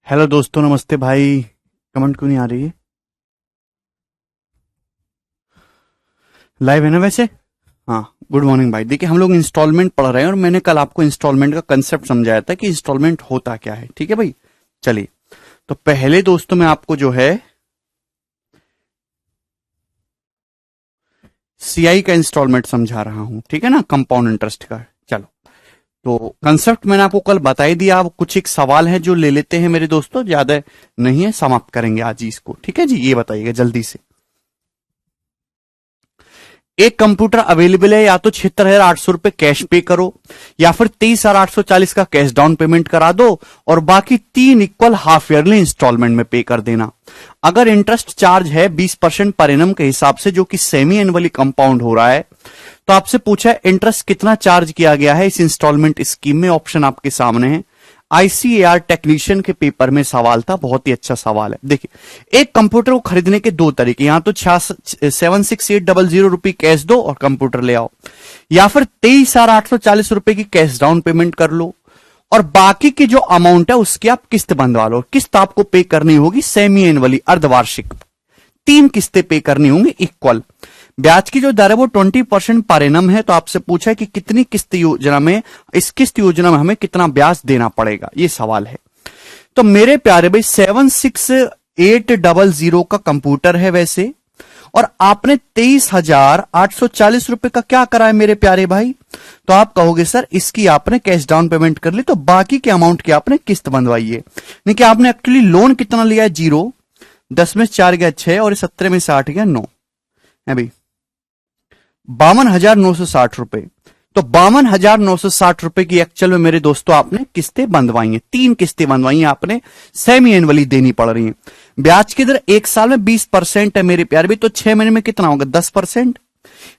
Hello दोस्तों, नमस्ते भाई। कमेंट क्यों नहीं आ रही है? लाइव है ना वैसे? हाँ, गुड मॉर्निंग भाई। देखिए, हम लोग इंस्टॉलमेंट पढ़ रहे हैं और मैंने कल आपको इंस्टॉलमेंट का कंसेप्ट समझाया था कि इंस्टॉलमेंट होता क्या है। ठीक है भाई, चलिए। तो पहले दोस्तों मैं आपको जो है सीआई का इंस्टॉलमेंट समझा रहा हूं, ठीक है ना, कंपाउंड इंटरेस्ट का। चलो, तो कंसेप्ट मैंने आपको कल बता ही दिया। अब कुछ एक सवाल है जो ले लेते हैं मेरे दोस्तों, ज्यादा नहीं है, समाप्त करेंगे आज ही इसको। ठीक है जी, ये बताइएगा जल्दी से। एक कंप्यूटर अवेलेबल है, या तो 76,800 रुपए कैश पे करो, या फिर 23,840 का कैश डाउन पेमेंट करा दो और बाकी 3 इक्वल हाफ ईयरली इंस्टॉलमेंट में पे कर देना। अगर इंटरेस्ट चार्ज है 20% पर एनम के हिसाब से, जो कि सेमी एनुअली कंपाउंड हो रहा है, तो आपसे पूछा है इंटरेस्ट कितना चार्ज किया गया है इस इंस्टॉलमेंट स्कीम में। ऑप्शन आपके सामने है। आईसीएआर टेक्नीशियन के पेपर में सवाल था, बहुत ही अच्छा सवाल है। देखिए, एक कंप्यूटर को खरीदने के दो तरीके, यहां तो 76,800 कैश दो और कंप्यूटर ले आओ, या फिर 23,840 की कैश डाउन पेमेंट कर लो और बाकी की जो अमाउंट है उसकी आप किस्त बंधवा लो। किस्त आपको पे करनी होगी सेमी एनुअली, अर्धवार्षिक। 3 किस्तें पे करनी होंगी इक्वल। ब्याज की जो दर है वो 20% पर एनम है। तो आपसे पूछा है कि कितनी किस्त योजना में, इस किस्त योजना में हमें कितना ब्याज देना पड़ेगा, ये सवाल है। तो मेरे प्यारे भाई, 76,800 का कंप्यूटर है वैसे, और आपने 23,840 का क्या करा है मेरे प्यारे भाई? तो आप कहोगे सर इसकी आपने कैश डाउन पेमेंट कर ली, तो बाकी के अमाउंट की आपने किस्त बंधवाई है। नहीं कि आपने एक्चुअली लोन कितना लिया है? 0, 10 में 4 गया 6 और 17 में 8 गया 9 है भाई, 52,960 रुपए। तो 52,960 की एक्चुअल में मेरे दोस्तों आपने किस्तें बंधवाई हैं। 3 किस्तें बंधवाई हैं आपने, सेमी एनुअली देनी पड़ रही हैं। ब्याज की दर 1 साल में 20% है मेरे प्यारे भी, तो 6 महीने में कितना होगा? 10%।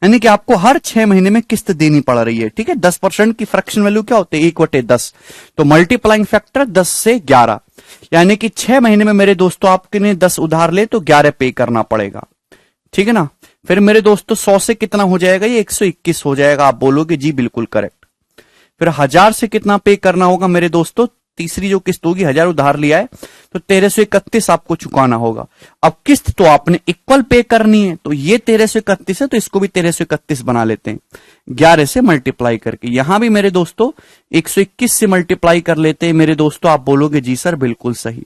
यानी कि आपको हर 6 महीने में किस्त देनी पड़ रही है। ठीक है, 10% की फ्रैक्शन वैल्यू क्या होती है? 1/10। तो मल्टीप्लाइंग फैक्टर 10 से 11, यानी कि 6 महीने में मेरे दोस्तों आपने 10 उधार ले तो 11 पे करना पड़ेगा। ठीक है ना। फिर मेरे दोस्तों 100 से कितना हो जाएगा? ये 121 हो जाएगा। आप बोलोगे जी बिल्कुल करेक्ट। फिर 1000 से कितना पे करना होगा मेरे दोस्तों? तीसरी जो किस्त होगी, 1000 उधार लिया है तो 1331 आपको चुकाना होगा। अब किस्त तो आपने इक्वल पे करनी है, तो ये 1331 है तो इसको भी 1331 बना लेते हैं 11 से मल्टीप्लाई करके। यहां भी मेरे दोस्तों 121 से मल्टीप्लाई कर लेते हैं मेरे दोस्तों। आप बोलोगे जी सर बिल्कुल सही।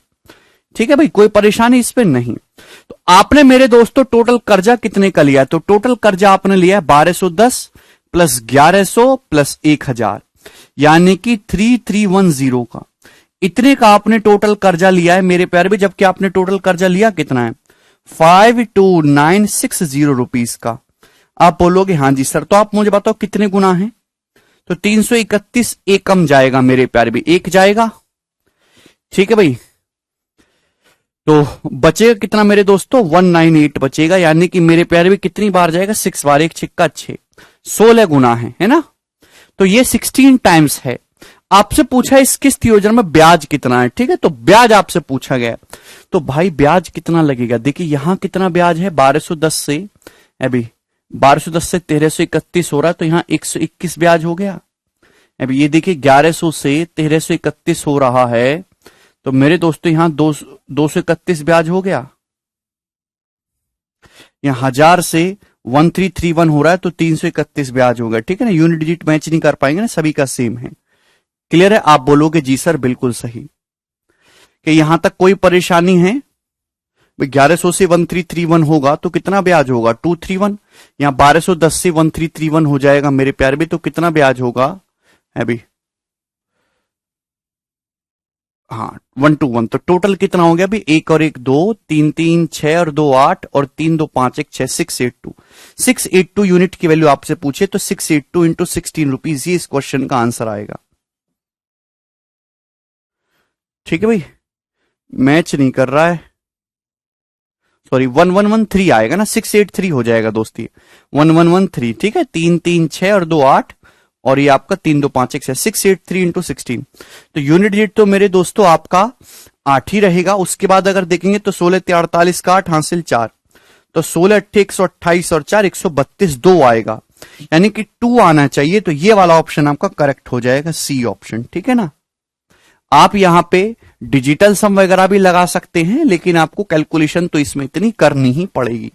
ठीक है भाई, कोई परेशानी इस पे नहीं। तो आपने मेरे दोस्तों टोटल कर्जा कितने का लिया है? तो टोटल कर्जा आपने लिया है 1210 प्लस 1100 प्लस 1000, यानी कि 3310 का। इतने का आपने टोटल कर्जा लिया है मेरे प्यारे भी, जबकि आपने टोटल कर्जा लिया कितना है? 52,960 रुपीस का। आप बोलोगे हाँ जी सर, तो आप मुझे बताओ कितने गुना है? तो 331 एकम जाएगा मेरे प्यारे भी, एक जाएगा। ठीक है भाई, तो बचेगा कितना मेरे दोस्तों? 198 बचेगा, यानी कि मेरे प्यारे भी कितनी बार जाएगा? 6 बार, 1 छिक्का 6, 16 गुना है ना। तो ये 16 टाइम्स है। आपसे पूछा इस किस्त योजना में ब्याज कितना है। ठीक है, तो ब्याज आपसे पूछा गया, तो भाई ब्याज कितना लगेगा? देखिए यहां कितना ब्याज है? 1210 से, अभी 1210 से 1331 हो रहा है, तो यहां 121 ब्याज हो गया। अभी ये देखिए 1100 से 1331 हो रहा है, तो मेरे दोस्तों यहां 231 ब्याज हो गया। यहां 1000 से 1331 हो रहा है, तो 331 ब्याज हो गया। ठीक है ना, यूनिट डिजिट मैच नहीं कर पाएंगे ना, सभी का सेम है। क्लियर है? आप बोलोगे जी सर बिल्कुल सही। कि यहां तक कोई परेशानी है? 1100 से 1331 होगा तो कितना ब्याज होगा? 231। यहां 1210 से 1331 हो जाएगा मेरे प्यारे भी, तो कितना ब्याज होगा अभी? हाँ, 121। तो टोटल कितना हो गया अभी? 1 और 1 2, 3 3 6 और 2 8 और 3 2 5 1 6, 682 यूनिट की वैल्यू आपसे पूछे तो 682 इंटू 16 रुपीज, ये इस क्वेश्चन का आंसर आएगा। ठीक है भाई, मैच नहीं कर रहा है, सॉरी 1113 आएगा ना, 683 हो जाएगा दोस्ती, 1113। ठीक है, 3 3 6 और 2 8 और ये आपका 3 2 5 1 683 इंटू 16। तो यूनिट डिजिट तो मेरे दोस्तों आपका 8 ही रहेगा। उसके बाद अगर देखेंगे तो 16 48 का 8 हासिल 4, तो 16 8 128 और 4 132 2 आएगा, यानी कि 2 आना चाहिए। तो ये वाला ऑप्शन आपका करेक्ट हो जाएगा, सी ऑप्शन। ठीक है ना। आप यहां पे डिजिटल सम वगैरह भी लगा सकते हैं, लेकिन आपको कैलकुलेशन तो इसमें इतनी करनी ही पड़ेगी।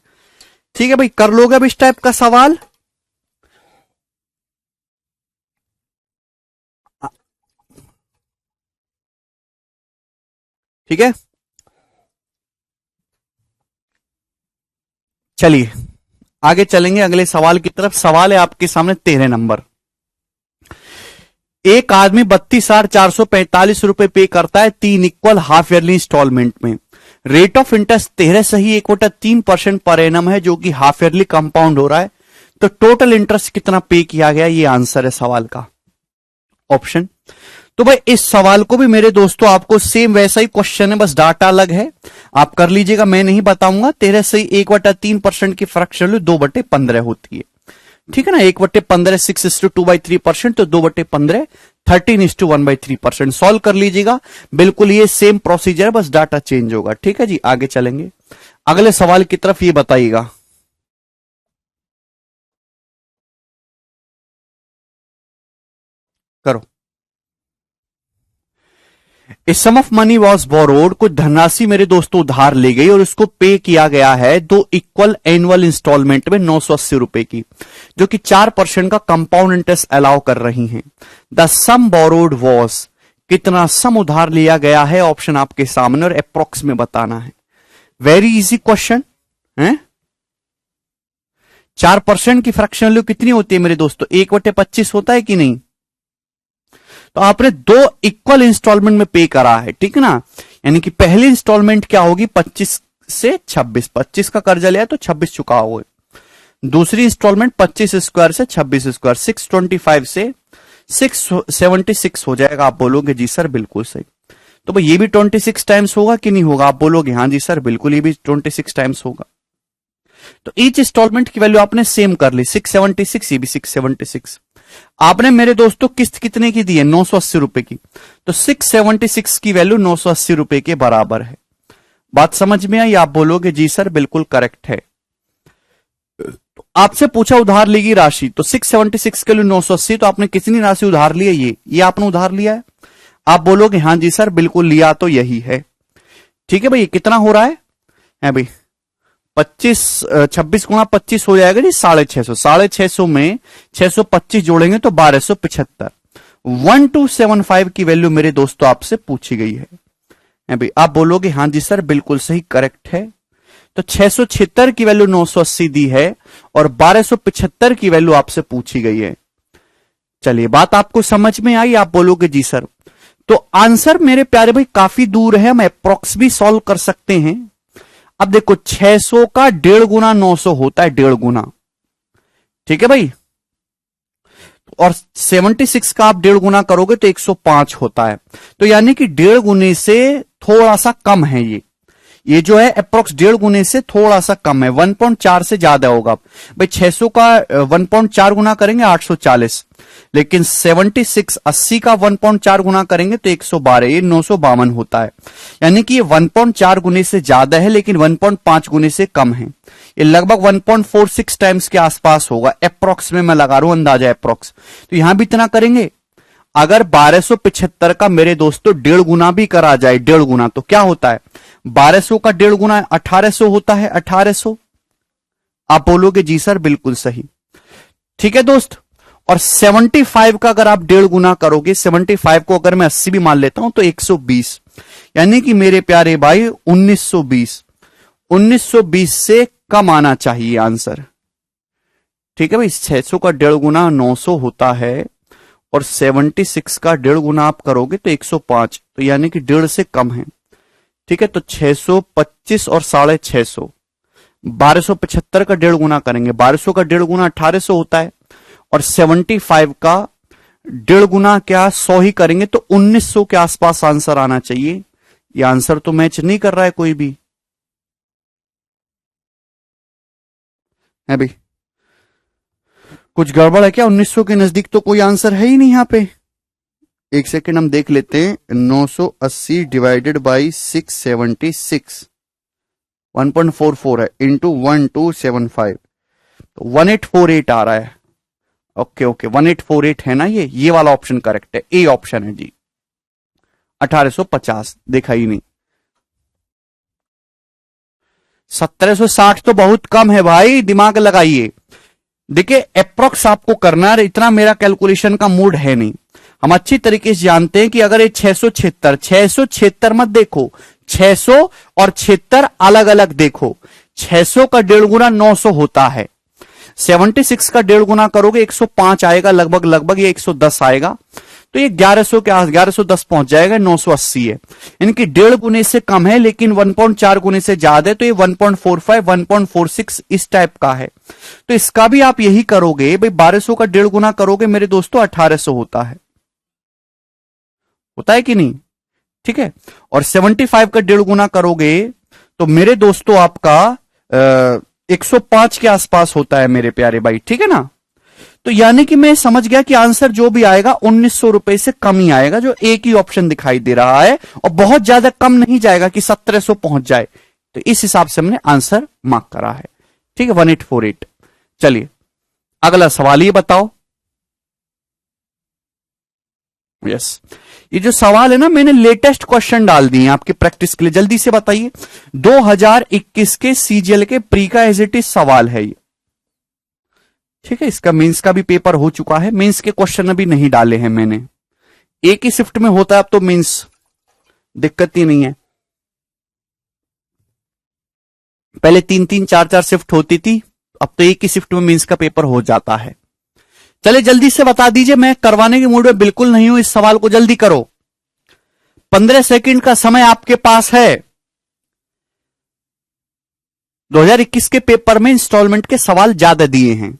ठीक है भाई, कर लोगे अब इस टाइप का सवाल? ठीक है, चलिए आगे चलेंगे अगले सवाल की तरफ। सवाल है आपके सामने 13 नंबर। एक आदमी 32,445 रुपए पे करता है 3 इक्वल हाफ ईयरली इंस्टॉलमेंट में। रेट ऑफ इंटरेस्ट 13 सही 1/3% पर एनम है, जो कि हाफ ईयरली कंपाउंड हो रहा है। तो टोटल इंटरेस्ट कितना पे किया गया, ये आंसर है सवाल का, ऑप्शन। तो भाई इस सवाल को भी मेरे दोस्तों आपको सेम वैसा ही क्वेश्चन है, बस डाटा अलग है, आप कर लीजिएगा, मैं नहीं बताऊंगा। 13 से 1/3% की फ्रैक्शन वैल्यू 2/15 होती है। ठीक है ना, 1/15 6:2/3%, तो 2/15 13:1/3%। सॉल्व कर लीजिएगा, बिल्कुल ये सेम प्रोसीजर है, बस डाटा चेंज होगा। ठीक है जी, आगे चलेंगे अगले सवाल की तरफ। ये बताइएगा, करो। ए सम ऑफ मनी वॉज बोरोड, कुछ धनराशि मेरे दोस्तों उधार ली गई और उसको पे किया गया है 2 इक्वल एनुअल इंस्टॉलमेंट में 980 रुपए की, जो कि 4% का कंपाउंड इंटरेस्ट अलाउ कर रही हैं। द सम बोरोड वॉज, कितना सम उधार लिया गया है, ऑप्शन आपके सामने और अप्रोक्स में बताना है। वेरी इजी क्वेश्चन है। 4% की फ्रैक्शन वैल्यू कितनी होती है मेरे दोस्तों, 1/25 होता है कि नहीं। तो आपने 2 इक्वल इंस्टॉलमेंट में पे करा है, ठीक है ना। यानी कि पहली इंस्टॉलमेंट क्या होगी, 25 से 26, 25 का कर्जा लिया तो 26 चुका हुआ। दूसरी इंस्टॉलमेंट 25 स्क्वायर से 26 स्क्वायर, 625 से 676 हो जाएगा। आप बोलोगे जी सर बिल्कुल सही। तो भाई ये भी 26 टाइम्स होगा कि नहीं होगा, आप बोलोगे हाँ जी सर बिल्कुल ये भी 26 टाइम्स होगा। तो ईच इंस्टॉलमेंट की वैल्यू आपने सेम कर ली, 676, ये भी 676। आपने मेरे दोस्तों किस्त कितने की दी है, 980 रुपए की। तो 676 की वैल्यू 980 रुपए के बराबर है। बात समझ में आई, आप बोलोगे जी सर बिल्कुल करेक्ट है। तो आपसे पूछा उधार ली गई राशि, तो 676 के लिए 980, तो आपने कितनी राशि उधार ली है, ये आपने उधार लिया है। आप बोलोगे हाँ जी सर बिल्कुल लिया तो यही है। ठीक है भाई, कितना हो रहा है भाई, 25 26 गुणा 25 हो जाएगा जी 650। 650 में 625 जोड़ेंगे तो 1275। 1275 की वैल्यू मेरे दोस्तों आपसे पूछी गई है भाई। आप बोलोगे हाँ जी सर बिल्कुल सही करेक्ट है। तो 676 की वैल्यू 980 दी है और 1275 की वैल्यू आपसे पूछी गई है। चलिए बात आपको समझ में आई, आप बोलोगे जी सर। तो आंसर मेरे प्यारे भाई काफी दूर है, हम अप्रोक्स भी सॉल्व कर सकते हैं। अब देखो 600 का 1.5 गुना 900 होता है, 1.5 गुना, ठीक है भाई। और 76 का आप 1.5 गुना करोगे तो 105 होता है। तो यानी कि 1.5 गुने से थोड़ा सा कम है ये जो है अप्रोक्स 1.5 गुने से थोड़ा सा कम है, 1.4 से ज्यादा होगा। भाई 600 का 1.4 गुना करेंगे 840, लेकिन 76 80 का 1.4 गुना करेंगे तो 112, ये 952 होता है। यानी कि ये 1.4 गुने से ज्यादा है लेकिन 1.5 गुने से कम है। ये लगभग 1.46 टाइम्स के आसपास होगा, अप्रोक्स में मैं लगा रहा हूं अंदाजा अप्रोक्स। तो यहां भी इतना करेंगे। अगर 1275 का मेरे दोस्तों 1.5 गुना भी करा जाए, 1.5 गुना, तो क्या होता है, 1200 का 1.5 गुना 1800 होता है, 1800। आप बोलोगे जी सर बिल्कुल सही, ठीक है दोस्त। और 75 का अगर आप 1.5 गुना करोगे, 75 को अगर मैं 80 भी मान लेता हूं तो 120, यानी कि मेरे प्यारे भाई 1920, 1920 से कम आना चाहिए आंसर। ठीक है भाई, 600 का 1.5 गुना 900 होता है और 76 का 1.5 गुना आप करोगे तो 105, तो यानी कि 1.5 से कम है। ठीक है, तो 625 और 650, 1275 का 1.5 गुना करेंगे, 1200 का 1.5 गुना 1800 होता है और 75 का 1.5 गुना क्या 100 ही करेंगे तो 1900 के आसपास आंसर आना चाहिए। ये आंसर तो मैच नहीं कर रहा है कोई भी, है भाई कुछ गड़बड़ है क्या, 1900 के नजदीक तो कोई आंसर है ही नहीं यहां पे। एक सेकेंड हम देख लेते हैं, 980 डिवाइडेड बाई 676, 1.44 है इंटू 1275, तो 1848 आ रहा है। ओके 1848 है ना, ये वाला ऑप्शन करेक्ट है, ए ऑप्शन है जी। 1850 देखा ही नहीं। 1760 तो बहुत कम है भाई, दिमाग लगाइए। देखिए अप्रोक्स आपको करना है, इतना मेरा कैलकुलेशन का मूड है नहीं। हम अच्छी तरीके से जानते हैं कि अगर ये 676 मत देखो, 600 और 76 अलग अलग देखो। 600 का 1.5 गुना 900 होता है। 76 का 1.5 गुना करोगे 105 आएगा, लगभग लगभग ये 110 आएगा। तो ये 1100 के 1110 पहुंच जाएगा, 980 है। इनकी 1.5 गुने से कम है, लेकिन 1.4 गुने से ज्यादा है, तो ये 1.45 1.46 इस टाइप का है। तो इसका भी आप यही करोगे भाई, 1200 का 1.5 गुना करोगे मेरे दोस्तों 1800 होता है कि नहीं? ठीक है। और 75 का 1.5 गुना करोगे तो मेरे दोस्तों आपका 105 के आसपास होता है मेरे प्यारे भाई, ठीक है ना? तो यानी कि मैं समझ गया कि आंसर जो भी आएगा 1900 रुपए से कम ही आएगा, जो एक ही ऑप्शन दिखाई दे रहा है, और बहुत ज्यादा कम नहीं जाएगा कि 1700 पहुंच जाए। तो इस हिसाब से हमने आंसर मार्क करा है, ठीक है, 1848। चलिए अगला सवाल ये बताओ। यस, ये जो सवाल है ना, मैंने लेटेस्ट क्वेश्चन डाल दिए आपकी प्रैक्टिस के लिए, जल्दी से बताइए। 2021 के सीजीएल के प्री का एज इट इज सवाल है ये, ठीक है। इसका मेंस का भी पेपर हो चुका है, मेंस के क्वेश्चन अभी नहीं डाले हैं मैंने, एक ही शिफ्ट में होता है अब तो मेंस, दिक्कत ही नहीं है। पहले 3-3 4-4 शिफ्ट होती थी, अब तो एक ही शिफ्ट में मेंस का पेपर हो जाता है। चलिए जल्दी से बता दीजिए, मैं करवाने के मूड में बिल्कुल नहीं हूं, इस सवाल को जल्दी करो। 15 सेकंड का समय आपके पास है। 2021 के पेपर में इंस्टॉलमेंट के सवाल ज्यादा दिए हैं।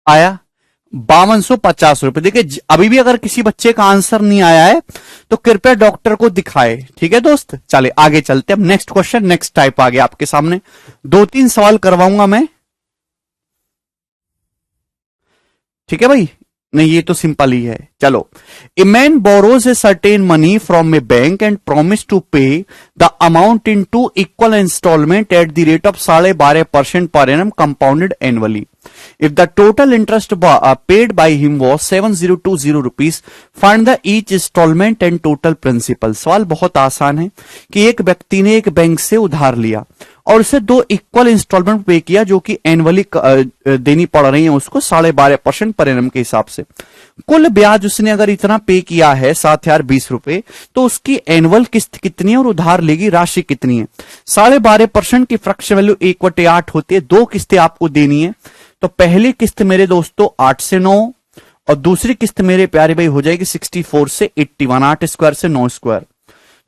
आया 5250 रुपए। देखिए अभी भी अगर किसी बच्चे का आंसर नहीं आया है तो कृपया डॉक्टर को दिखाए, ठीक है दोस्त। चले आगे चलते हैं, नेक्स्ट क्वेश्चन, नेक्स्ट टाइप आ गया आपके सामने। 2-3 सवाल करवाऊंगा मैं, ठीक है भाई। नहीं ये तो सिंपल ही है। चलो, a man borrows a certain money from a bank and promise to pay the amount in 2 equal instalment at the rate of 12.5% per annum compounded annually. If the total interest paid by him was 7020 rupees, find the each installment and total principal। सवाल बहुत आसान है कि एक व्यक्ति ने एक bank से उधार लिया और उसे 2 इक्वल इंस्टॉलमेंट पे किया, जो कि एनुअली देनी पड़ रही है उसको 12.5% पर एनम के हिसाब से। कुल ब्याज उसने अगर इतना पे किया है 7020 रुपए, तो उसकी एनुअल किस्त कितनी है और उधार लेगी राशि कितनी है। 12.5% की फ्रैक्शन वैल्यू 1/8 होती है। 2 किस्तें आपको देनी है, तो पहली किस्त मेरे दोस्तों 8 से 9 और दूसरी किस्त मेरे प्यारे भाई हो जाएगी 64 से 81, 8 स्क्वायर से 9 स्क्वायर।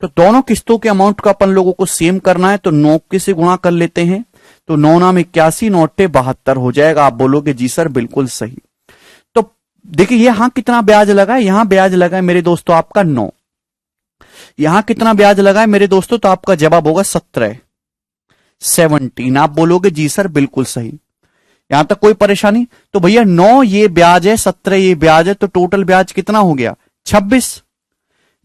तो दोनों किस्तों के अमाउंट का अपन लोगों को सेम करना है, तो 9 के से गुणा कर लेते हैं, तो 9 नाम 81, 9 72 हो जाएगा। आप बोलोगे जी सर बिल्कुल सही। तो देखिए यहां कितना ब्याज लगा है, यहां ब्याज लगा है मेरे दोस्तों आपका 9, यहां कितना ब्याज लगा है मेरे दोस्तों, तो आपका जवाब होगा 17। 17। आप बोलोगे जी सर बिल्कुल सही, यहां तक कोई परेशानी? तो भैया 9 ये ब्याज है, 17 ये ब्याज है, तो टोटल ब्याज कितना हो गया? 26।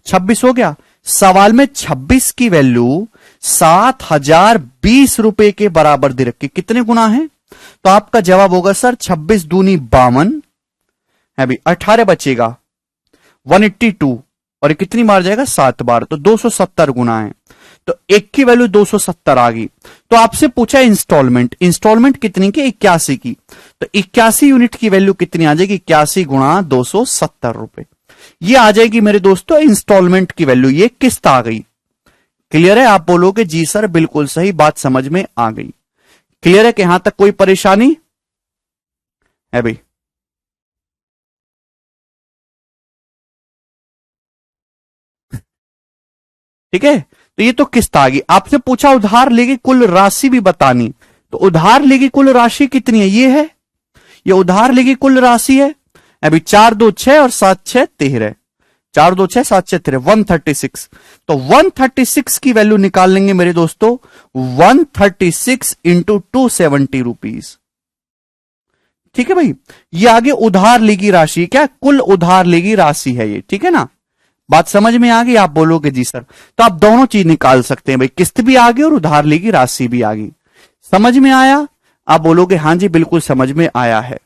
26 हो गया। सवाल में 26 की वैल्यू 7,020 रुपए के बराबर दे रखी, कितने गुना है? तो आपका जवाब होगा सर 26 दूनी 52 है भी, 18 बचेगा 182, और ये कितनी बार जाएगा? 7 बार, तो 270 गुना है। तो एक की वैल्यू 270 आ गई। तो आपसे पूछा इंस्टॉलमेंट, इंस्टॉलमेंट कितनी की? 81 की। तो 81 यूनिट की वैल्यू कितनी आ जाएगी? 81 गुणा 270 रुपए, ये आ जाएगी मेरे दोस्तों इंस्टॉलमेंट की वैल्यू, ये किस्त आ गई। क्लियर है? आप बोलोगे जी सर बिल्कुल सही, बात समझ में आ गई। क्लियर है कि यहां तक कोई परेशानी है भाई? ठीक है, तो ये तो किस्त आ गई। आपसे पूछा उधार लेगी कुल राशि भी बतानी, तो उधार लेगी कुल राशि कितनी है? ये है, ये उधार लेगी कुल राशि है। अभी 4 2 6 और 7 6 13, 4 2 6 7 6 13, 136। तो 136 की वैल्यू निकाल लेंगे मेरे दोस्तों, 136 इंटू 270 रुपीज। ठीक है भाई, ये आगे उधार लेगी राशि, क्या कुल उधार लेगी राशि है ये, ठीक है ना? बात समझ में आ गई? आप बोलोगे जी सर, तो आप दोनों चीज निकाल सकते हैं भाई, किस्त भी आ गई और उधार लेगी राशि भी आ गई। समझ में आया? आप बोलोगे हां जी बिल्कुल समझ में आया है।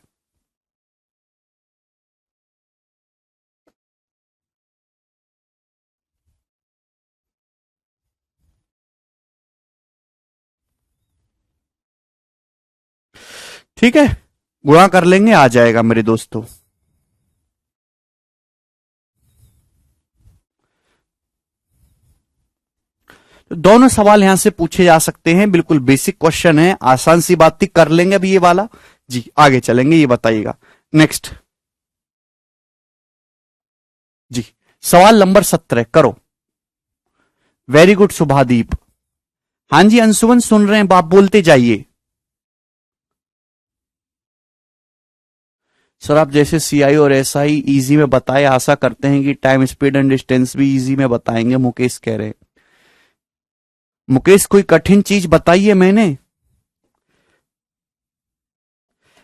ठीक है, गुणा कर लेंगे, आ जाएगा मेरे दोस्तों। तो दोनों सवाल यहां से पूछे जा सकते हैं, बिल्कुल बेसिक क्वेश्चन है, आसान सी बात थी, कर लेंगे अभी ये वाला। जी आगे चलेंगे, ये बताइएगा नेक्स्ट। जी सवाल नंबर 17 करो। Very good Shubhadeep. हां जी अंशुमन सुन रहे हैं, आप बोलते जाइए। सर आप जैसे सीआई और एसआई इजी में बताए, आशा करते हैं कि टाइम स्पीड एंड डिस्टेंस भी इजी में बताएंगे, मुकेश कह रहे हैं। मुकेश कोई कठिन चीज बताइए।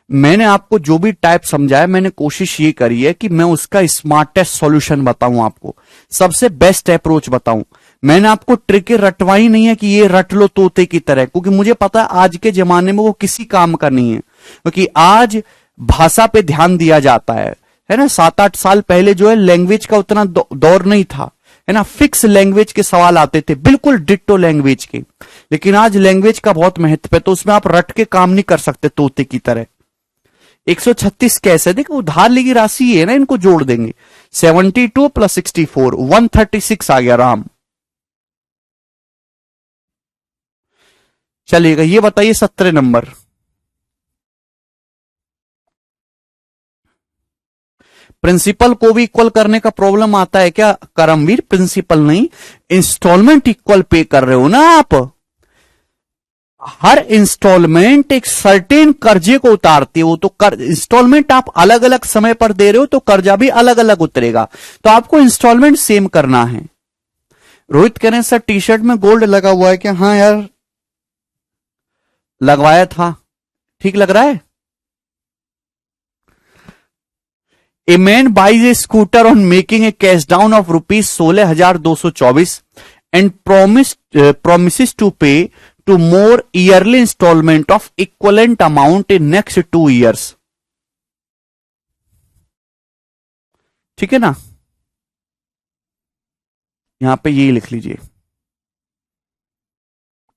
मैंने आपको जो भी टाइप समझाया, मैंने कोशिश ये करी है कि मैं उसका स्मार्टेस्ट सॉल्यूशन बताऊं, आपको सबसे बेस्ट अप्रोच बताऊं। मैंने आपको ट्रिकें रटवाई नहीं है कि ये रट लो तोते की तरह, क्योंकि मुझे पता है आज के जमाने में वो किसी काम का नहीं है, क्योंकि आज भाषा पे ध्यान दिया जाता है ना? 7-8 साल पहले जो है लैंग्वेज का उतना दौर नहीं था, है ना? फिक्स लैंग्वेज के सवाल आते थे, बिल्कुल डिट्टो लैंग्वेज के। लेकिन आज लैंग्वेज का बहुत महत्व है, तो उसमें आप रट के काम नहीं कर सकते तोते की तरह। 136 कैसे? देखो उधार लेगी राशि है ना, इनको जोड़ देंगे, 72 प्लस 64 136 आ गया राम। चलिएगा, ये बताइए 17 नंबर। प्रिंसिपल को भी इक्वल करने का प्रॉब्लम आता है क्या करमवीर? प्रिंसिपल नहीं, इंस्टॉलमेंट इक्वल पे कर रहे हो ना आप। हर इंस्टॉलमेंट एक सर्टेन कर्जे को उतारती है, वो तो कर इंस्टॉलमेंट आप अलग अलग समय पर दे रहे हो, तो कर्जा भी अलग अलग उतरेगा, तो आपको इंस्टॉलमेंट सेम करना है। रोहित कह रहे हैं सर टी शर्ट में गोल्ड लगा हुआ है क्या? हाँ यार लगवाया था, ठीक लग रहा है। A man buys a scooter on making a cash down of rupees 16,224 and promises to pay to more yearly installment of equivalent amount in next 2 years. ठीक है ना? यहां पे ये लिख लीजिए,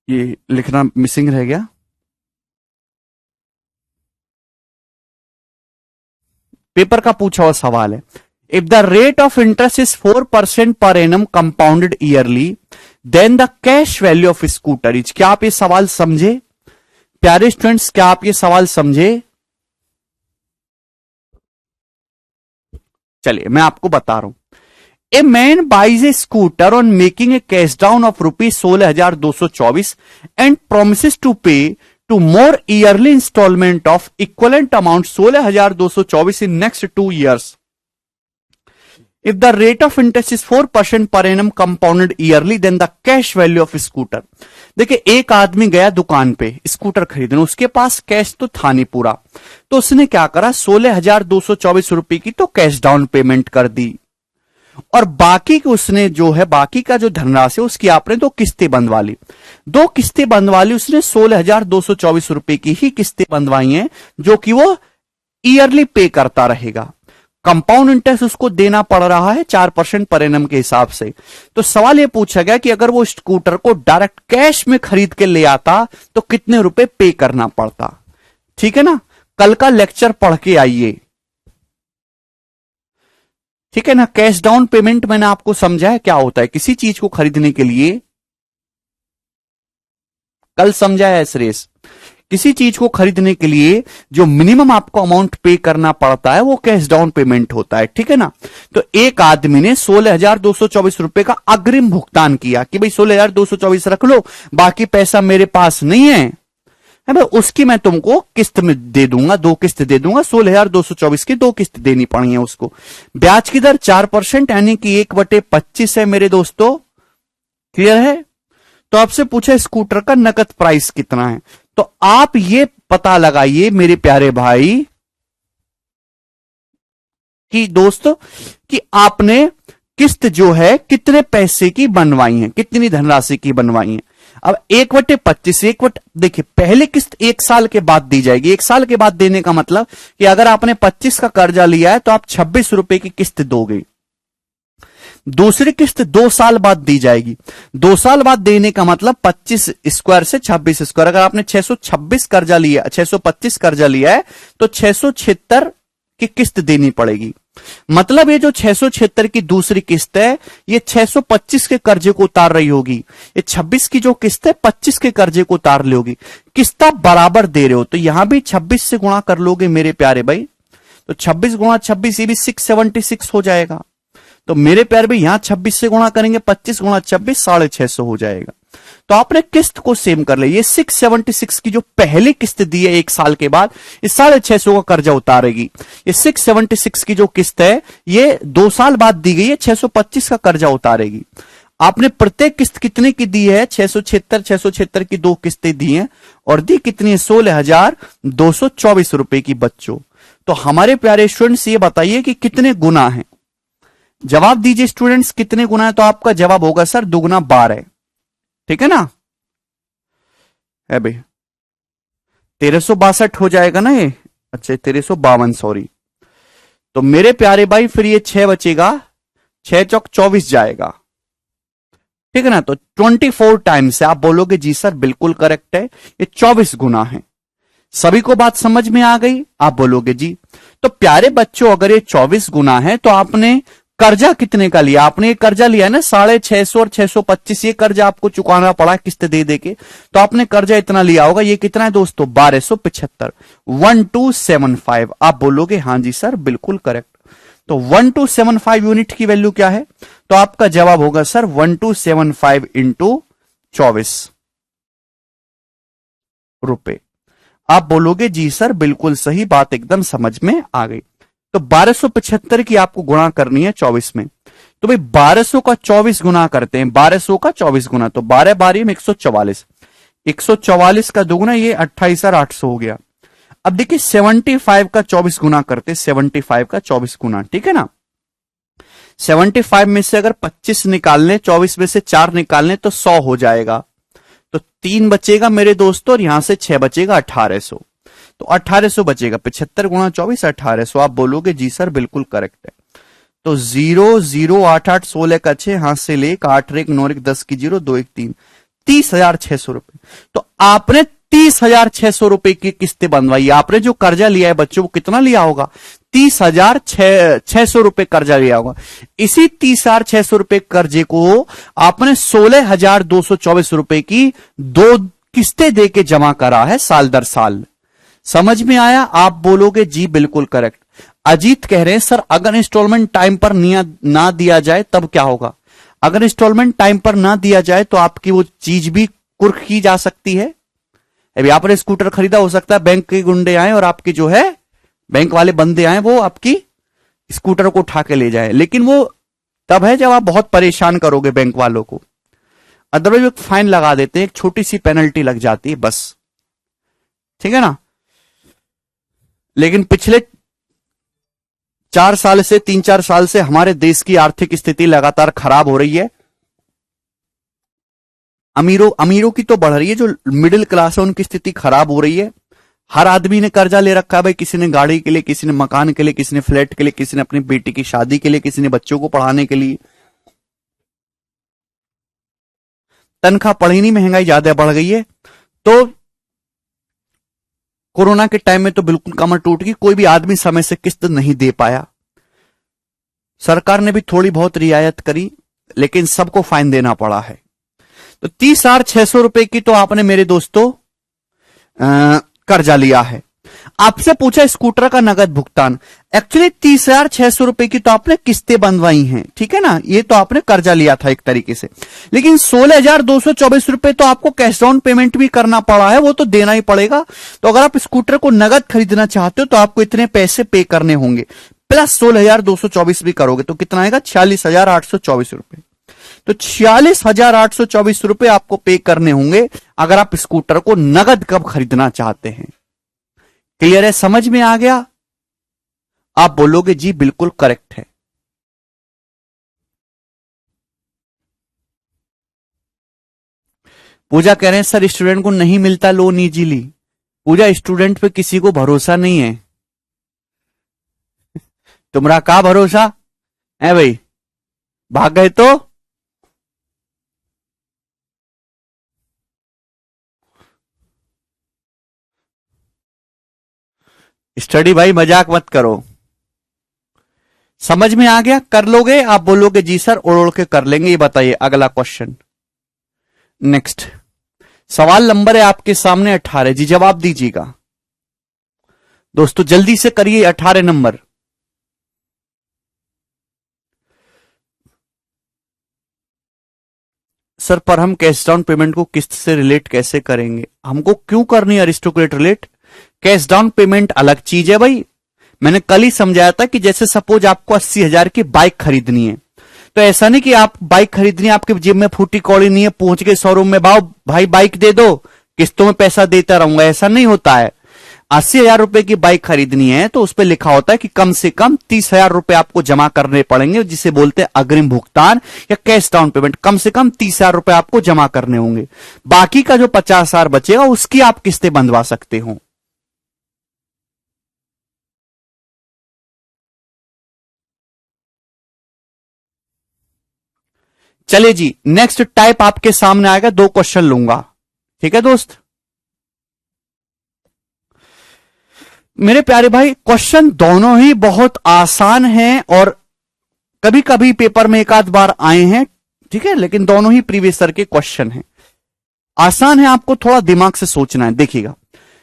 ये लिखना मिसिंग रह गया। पेपर का पूछा हुआ सवाल है। If the rate of interest is 4% per annum compounded yearly, then the cash value of scooter is. क्या आप ये सवाल समझे प्यारे स्टूडेंट्स? क्या आप ये सवाल समझे? चलिए मैं आपको बता रहा हूं। A man buys a scooter on making a cash down of rupees 16,224 and promises to pay to more yearly installment of equivalent amount 16,224 in next 2 years. If the rate of interest is 4% per annum compounded yearly then the cash value of scooter. देखिए, एक आदमी गया दुकान पे scooter खरीदने, उसके पास cash तो था नहीं पूरा, तो उसने क्या करा, 16,224 रुपए की तो कैश डाउन पेमेंट कर दी, और बाकी की उसने जो है, बाकी का जो धनराशि उसकी आपने दो किस्तें बंधवा ली। दो किस्तें बंधवा ली उसने, 16,224 रुपए की ही किस्तें बंधवाई हैं, जो कि वो ईयरली पे करता रहेगा। कंपाउंड इंटरेस्ट उसको देना पड़ रहा है 4% पर एनम के हिसाब से। तो सवाल यह पूछा गया कि अगर वो स्कूटर को डायरेक्ट कैश में खरीद के ले आता तो कितने रुपए पे करना पड़ता। ठीक है ना, कल का लेक्चर पढ़ के आइए। ठीक है ना, कैश डाउन पेमेंट मैंने आपको समझाया क्या होता है किसी चीज को खरीदने के लिए, कल समझाया है सुरेश। किसी चीज को खरीदने के लिए जो मिनिमम आपको अमाउंट पे करना पड़ता है वो कैश डाउन पेमेंट होता है। ठीक है ना, तो एक आदमी ने 16,224 रुपए का अग्रिम भुगतान किया कि भाई 16,224 रख लो, बाकी पैसा मेरे पास नहीं है भाई, उसकी मैं तुमको किस्त में दे दूंगा, दो किस्त दे दूंगा, 16,224 की दो किस्त देनी पड़ी है उसको। ब्याज की दर 4% यानी कि 1/25 है मेरे दोस्तों। क्लियर है? तो आपसे पूछा स्कूटर का नकद प्राइस कितना है, तो आप ये पता लगाइए मेरे प्यारे भाई कि दोस्तों कि आपने किस्त जो है कितने पैसे की बनवाई है, कितनी धनराशि की बनवाई है। अब 1/25, देखिए पहले किस्त 1 साल के बाद दी जाएगी। 1 साल के बाद देने का मतलब कि अगर आपने 25 का कर्जा लिया है तो आप 26 रुपए की किस्त दोगे। दूसरी किस्त 2 साल बाद दी जाएगी। 2 साल बाद देने का मतलब 25 स्क्वायर से 26 स्क्वायर। अगर आपने 626 कर्जा लिया, 625 कर्जा लिया है तो 676 की किस्त देनी पड़ेगी। मतलब ये जो 676 की दूसरी किस्त है ये 625 के कर्जे को उतार रही होगी। ये 26 की जो किस्त है 25 के कर्जे को उतार ली होगी। किस्त आप बराबर दे रहे हो तो यहां भी 26 से गुणा कर लोगे मेरे प्यारे भाई, तो 26 गुणा 26 ये भी 676 हो जाएगा। तो मेरे प्यारे भाई यहां 26 से गुणा करेंगे, 25 गुणा 26 650 हो जाएगा। तो आपने किस्त को सेम कर लिया। ये 676 की जो पहली किस्त दी है 1 साल के बाद, ये 650 का कर्जा उतारेगी। ये 676 की जो किस्त है ये 2 साल बाद दी गई है, 625 का कर्जा उतारेगी। आपने प्रत्येक किस्त कितने की दी है, 676 की 2 किस्तें दी हैं और दी कितनी है, 16,224 रुपए की बच्चों। तो हमारे प्यारे स्टूडेंट्स ये बताइए कि कितने गुना है, जवाब दीजिए स्टूडेंट्स कितने गुना है। तो आपका जवाब होगा सर 2 गुना 12। ठीक है ना, है भाई 1362 हो जाएगा ना ये, अच्छा 1352 सॉरी। तो मेरे प्यारे भाई फिर ये 6 बचेगा, 6 चौक 24 जाएगा। ठीक है ना, तो 24 टाइम्स है। आप बोलोगे जी सर बिल्कुल करेक्ट है, ये 24 गुना है। सभी को बात समझ में आ गई? आप बोलोगे जी। तो प्यारे बच्चों अगर ये 24 गुना है तो आपने कर्जा कितने का लिया, आपने ये कर्जा लिया ना 650 और 625, ये कर्जा आपको चुकाना पड़ा किस्त दे दे के, तो आपने कर्जा इतना लिया होगा। ये कितना है दोस्तों, 1275, 1275। आप बोलोगे हाँ जी सर बिल्कुल करेक्ट। तो 1275 यूनिट की वैल्यू क्या है, तो आपका जवाब होगा सर 1275 इंटू 24 रुपए। आप बोलोगे जी सर बिल्कुल सही, बात एकदम समझ में आ गई। तो 1275 की आपको गुणा करनी है 24 में। तो भाई 1200 का 24 गुना करते हैं, 1200 का 24 गुना, तो 12 12 में 144, 144 का दुगुना ये 28,800 हो गया। अब देखिए 75 का 24 गुना करते, 75 का 24 गुना, ठीक है ना। 75 में से अगर 25 निकालने, 24 में से 4 निकालने तो 100 हो जाएगा। तो 3 बचेगा मेरे दोस्तों और यहां से 6 बचेगा 1800, तो 1800 बचेगा। 75 गुणा 24 1800। आप बोलोगे जी सर बिल्कुल करेक्ट है। तो 0 0 8 8 16 का 6, हाथ से ले 8 1 9 1 10 की 0 2 1 3, 30,600 रुपए। तो आपने 30,600 रुपए की किस्तें बनवाई। आपने जो कर्जा लिया है बच्चों वो कितना लिया होगा, 30,600 रुपए कर्जा लिया होगा। इसी 30,600 रुपए कर्जे को आपने 16,224 रुपए की 2 किस्तें देके जमा करा है साल दर साल। समझ में आया? आप बोलोगे जी बिल्कुल करेक्ट। अजीत कह रहे हैं सर अगर इंस्टॉलमेंट टाइम पर ना दिया जाए तब क्या होगा। अगर इंस्टॉलमेंट टाइम पर ना दिया जाए तो आपकी वो चीज भी कुर्क की जा सकती है। अभी आपने स्कूटर खरीदा, हो सकता है बैंक के गुंडे आए और आपकी जो है बैंक वाले बंदे आए वो आपकी स्कूटर को उठा के ले जाए, लेकिन वो तब है जब आप बहुत परेशान करोगे बैंक वालों को। अदरवाइज एक फाइन लगा देते हैं, एक छोटी सी पेनल्टी लग जाती है बस, ठीक है ना। लेकिन पिछले 3-4 साल से हमारे देश की आर्थिक स्थिति लगातार खराब हो रही है। अमीरों की तो बढ़ रही है, जो मिडिल क्लास है उनकी स्थिति खराब हो रही है। हर आदमी ने कर्जा ले रखा है भाई, किसी ने गाड़ी के लिए, किसी ने मकान के लिए, किसी ने फ्लैट के लिए, किसी ने अपनी बेटी की शादी के लिए, किसी ने बच्चों को पढ़ाने के लिए। तनख्वाह पड़ी नहीं, महंगाई ज्यादा बढ़ गई है। तो कोरोना के टाइम में तो बिल्कुल कमर टूट गई, कोई भी आदमी समय से किस्त नहीं दे पाया। सरकार ने भी थोड़ी बहुत रियायत करी, लेकिन सबको फाइन देना पड़ा है। तो 30,600 रुपए की तो आपने मेरे दोस्तों कर्जा लिया है। आपसे पूछा स्कूटर का नगद भुगतान, एक्चुअली 30,600 रुपए की तो आपने किस्तें बंधवाई हैं, ठीक है ना। ये तो आपने कर्जा लिया था एक तरीके से, लेकिन 16,224 रुपए तो आपको कैश डाउन पेमेंट भी करना पड़ा है, वो तो देना ही पड़ेगा। तो अगर आप स्कूटर को नगद खरीदना चाहते हो तो आपको इतने पैसे पे करने होंगे, प्लस 16,224 भी करोगे तो कितना आएगा, 46,824 रुपए। तो 46,824 रुपए आपको पे करने होंगे अगर आप स्कूटर को नगद कब खरीदना चाहते हैं। क्लियर है, समझ में आ गया। आप बोलोगे जी बिल्कुल करेक्ट है। पूजा कह रहे हैं सर स्टूडेंट को नहीं मिलता लोन इजीली। पूजा स्टूडेंट पे किसी को भरोसा नहीं है। तुम्हारा का भरोसा है भाई, भाग गए तो। स्टडी भाई मजाक मत करो। समझ में आ गया, कर लोगे। आप बोलोगे जी सर ओढ़ ओढ़ के कर लेंगे। ये बताइए अगला क्वेश्चन। नेक्स्ट सवाल नंबर है आपके सामने 18 जी, जवाब दीजिएगा दोस्तों, जल्दी से करिए। 18 नंबर, सर पर हम कैश डाउन पेमेंट को किस्त से रिलेट कैसे करेंगे। हमको क्यों करनी है aristocrat relate. Cash down payment अलग चीज है भाई। मैंने कल ही समझाया था कि जैसे सपोज आपको 80,000 की बाइक खरीदनी है, तो ऐसा नहीं कि आप बाइक खरीदनी है, आपके जेब में फूटी कौड़ी नहीं है, पहुंच के शोरूम में भाई बाइक दे दो, किस्तों में पैसा देता रहूंगा, ऐसा नहीं होता है। 80,000 रुपए की बाइक खरीदनी है तो उस पर लिखा होता है कि कम से कम 30,000 रुपए आपको जमा करने पड़ेंगे, जिसे बोलते हैं अग्रिम भुगतान या कैश डाउन पेमेंट। कम से कम 30,000 रुपए आपको जमा करने होंगे। बाकी का जो 50,000 बचेगा उसकी आप किस्तें बंधवा सकते हो। चलिए जी, नेक्स्ट टाइप आपके सामने आएगा। 2 क्वेश्चन लूंगा, ठीक है दोस्त। मेरे प्यारे भाई क्वेश्चन दोनों ही बहुत आसान हैं और कभी कभी पेपर में एक आध बार आए हैं, ठीक है, लेकिन दोनों ही प्रीवियस ईयर के क्वेश्चन हैं। आसान है, आपको थोड़ा दिमाग से सोचना है। देखिएगा,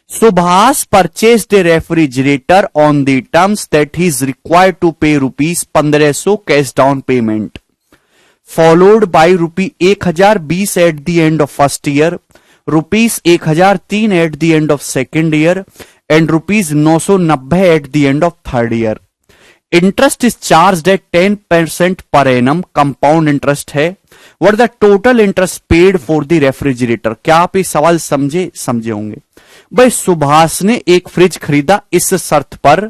Subhash purchased a refrigerator on the terms that he is required to pay ₹1500 cash down payment, followed by ₹1,020 at the end of first year, ₹1,003 at the end of second year, and ₹990 at the end of third year. Interest is charged at 10% per annum, compound interest है। What the total interest paid for the refrigerator? क्या आप ये सवाल समझे होंगे। भाई सुभाष ने एक फ्रिज खरीदा इस शर्त पर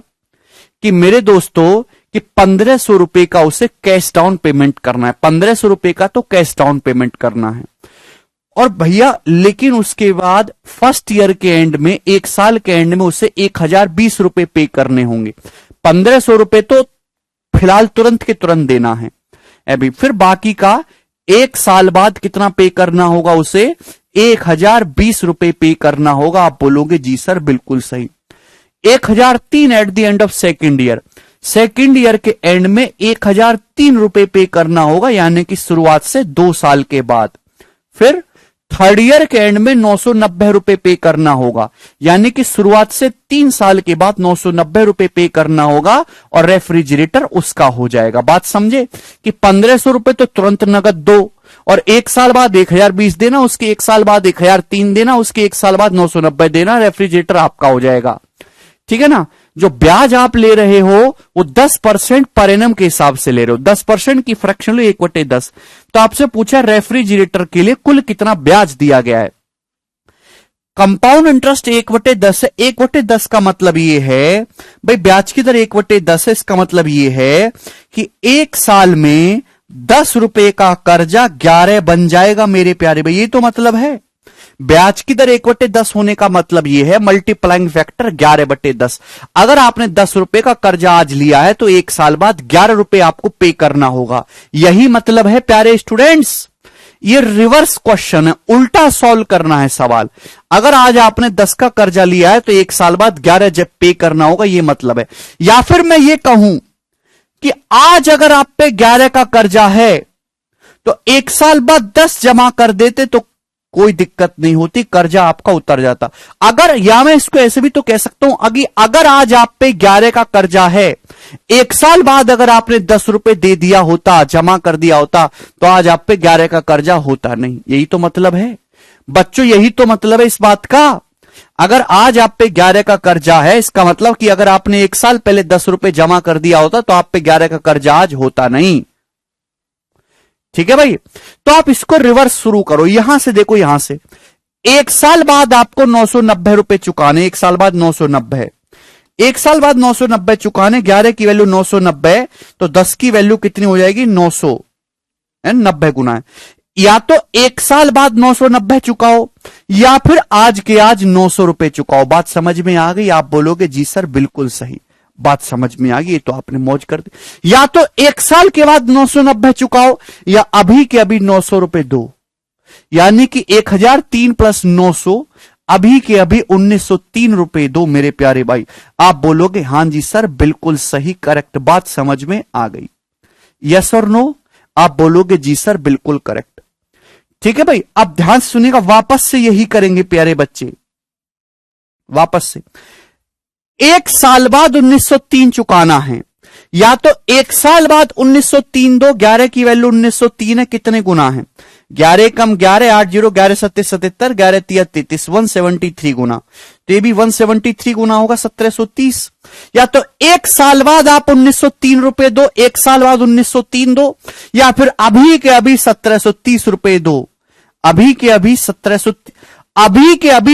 कि मेरे दोस्तों कि 1,500 रुपए का उसे कैश डाउन पेमेंट करना है। 1,500 रुपए का तो कैश डाउन पेमेंट करना है। और भैया लेकिन उसके बाद फर्स्ट ईयर के एंड में, 1 साल के एंड में उसे 1,020 रुपए पे करने होंगे। 1,500 रुपए तो फिलहाल तुरंत के तुरंत देना है अभी, फिर बाकी का 1 साल बाद कितना पे करना होगा उसे, 1,020 रुपए पे करना होगा। आप बोलोगे जी सर बिल्कुल सही। 1,003 eight the end of second year, second year के एंड में 1,003 रुपए पे करना होगा, यानी कि शुरुआत से 2 साल के बाद। फिर थर्ड ईयर के एंड में 990 रुपए पे करना होगा, यानी कि शुरुआत से 3 साल के बाद 990 रुपए पे करना होगा और रेफ्रिजरेटर उसका हो जाएगा। बात समझे कि 1,500 रुपए तो तुरंत नगद दो और 1 साल बाद 1,020 देना, उसके 1 साल बाद 1,003 देना, उसके 1 साल बाद 990 देना, रेफ्रिजरेटर आपका हो जाएगा। ठीक है ना। जो ब्याज आप ले रहे हो वो 10% पर एनम के हिसाब से ले रहे हो, 10% की फ्रैक्शन लो 1/10। तो आपसे पूछा रेफ्रिजरेटर के लिए कुल कितना ब्याज दिया गया है। कंपाउंड इंटरेस्ट 1/10 है। 1/10 का मतलब ये है भाई ब्याज की दर 1/10 है, इसका मतलब ये है कि एक साल में 10 रुपए का कर्जा 11 बन जाएगा मेरे प्यारे भाई, ये तो मतलब है। ब्याज की दर 1/10 होने का मतलब यह है मल्टीप्लाइंग फैक्टर 11/10। अगर आपने 10 रुपए का कर्जा आज लिया है तो एक साल बाद 11 रुपए आपको पे करना होगा, यही मतलब है प्यारे स्टूडेंट्स। ये रिवर्स क्वेश्चन है, उल्टा सॉल्व करना है सवाल। अगर आज आपने 10 का कर्जा लिया है तो एक साल बाद 11 जब पे करना होगा, ये मतलब है। या फिर मैं ये कहूं कि आज अगर आप पे 11 का कर्जा है तो एक साल बाद 10 जमा कर देते तो कोई दिक्कत नहीं होती, कर्जा आपका उतर जाता। अगर, या मैं इसको ऐसे भी तो कह सकता हूं, अगर आज आप पे 11 का कर्जा है, एक साल बाद अगर आपने 10 रुपए दे दिया होता, जमा कर दिया होता, तो आज आप पे 11 का कर्जा होता नहीं। यही तो मतलब है बच्चों, यही तो मतलब है इस बात का। अगर आज आप पे 11 का कर्जा है, इसका मतलब कि अगर आपने एक साल पहले 10 रुपए जमा कर दिया होता तो आप पे 11 का कर्जा आज होता नहीं। ठीक है भाई, तो आप इसको रिवर्स शुरू करो। यहां से देखो, यहां से एक साल बाद आपको 990 रुपए चुकाने, एक साल बाद 990, एक साल बाद 990 चुकाने, 11 की वैल्यू 990, तो 10 की वैल्यू कितनी हो जाएगी 900, 90 गुना है। या तो एक साल बाद 990 चुकाओ या फिर आज के आज 900 रुपए चुकाओ। बात समझ में आ गई? आप बोलोगे जी सर बिल्कुल सही, बात समझ में आ गई, तो आपने मौज कर दी। या तो एक साल के बाद 990 चुकाओ या अभी के अभी 900 रुपए दो, यानी कि 1003 प्लस 900, अभी के अभी 1903 रुपए दो मेरे प्यारे भाई। आप बोलोगे हां जी सर बिल्कुल सही, करेक्ट, बात समझ में आ गई। यस और नो? आप बोलोगे जी सर बिल्कुल करेक्ट। ठीक है भाई, अब ध्यान से सुनिएगा, वापस से यही करेंगे प्यारे बच्चे, वापस से। एक साल बाद 1903 चुकाना है, या तो एक साल बाद 1903 दो, 11 की वैल्यू 1903 है, कितने गुना है 11 कम 11, 8 0, 11 7 77, 11 3 33, 173 गुना, तो ये भी 173 गुना होगा 1730। या तो एक साल बाद आप 1903 रुपए दो, एक साल बाद 1903 दो, या फिर अभी के अभी 1730 रुपए दो, अभी के अभी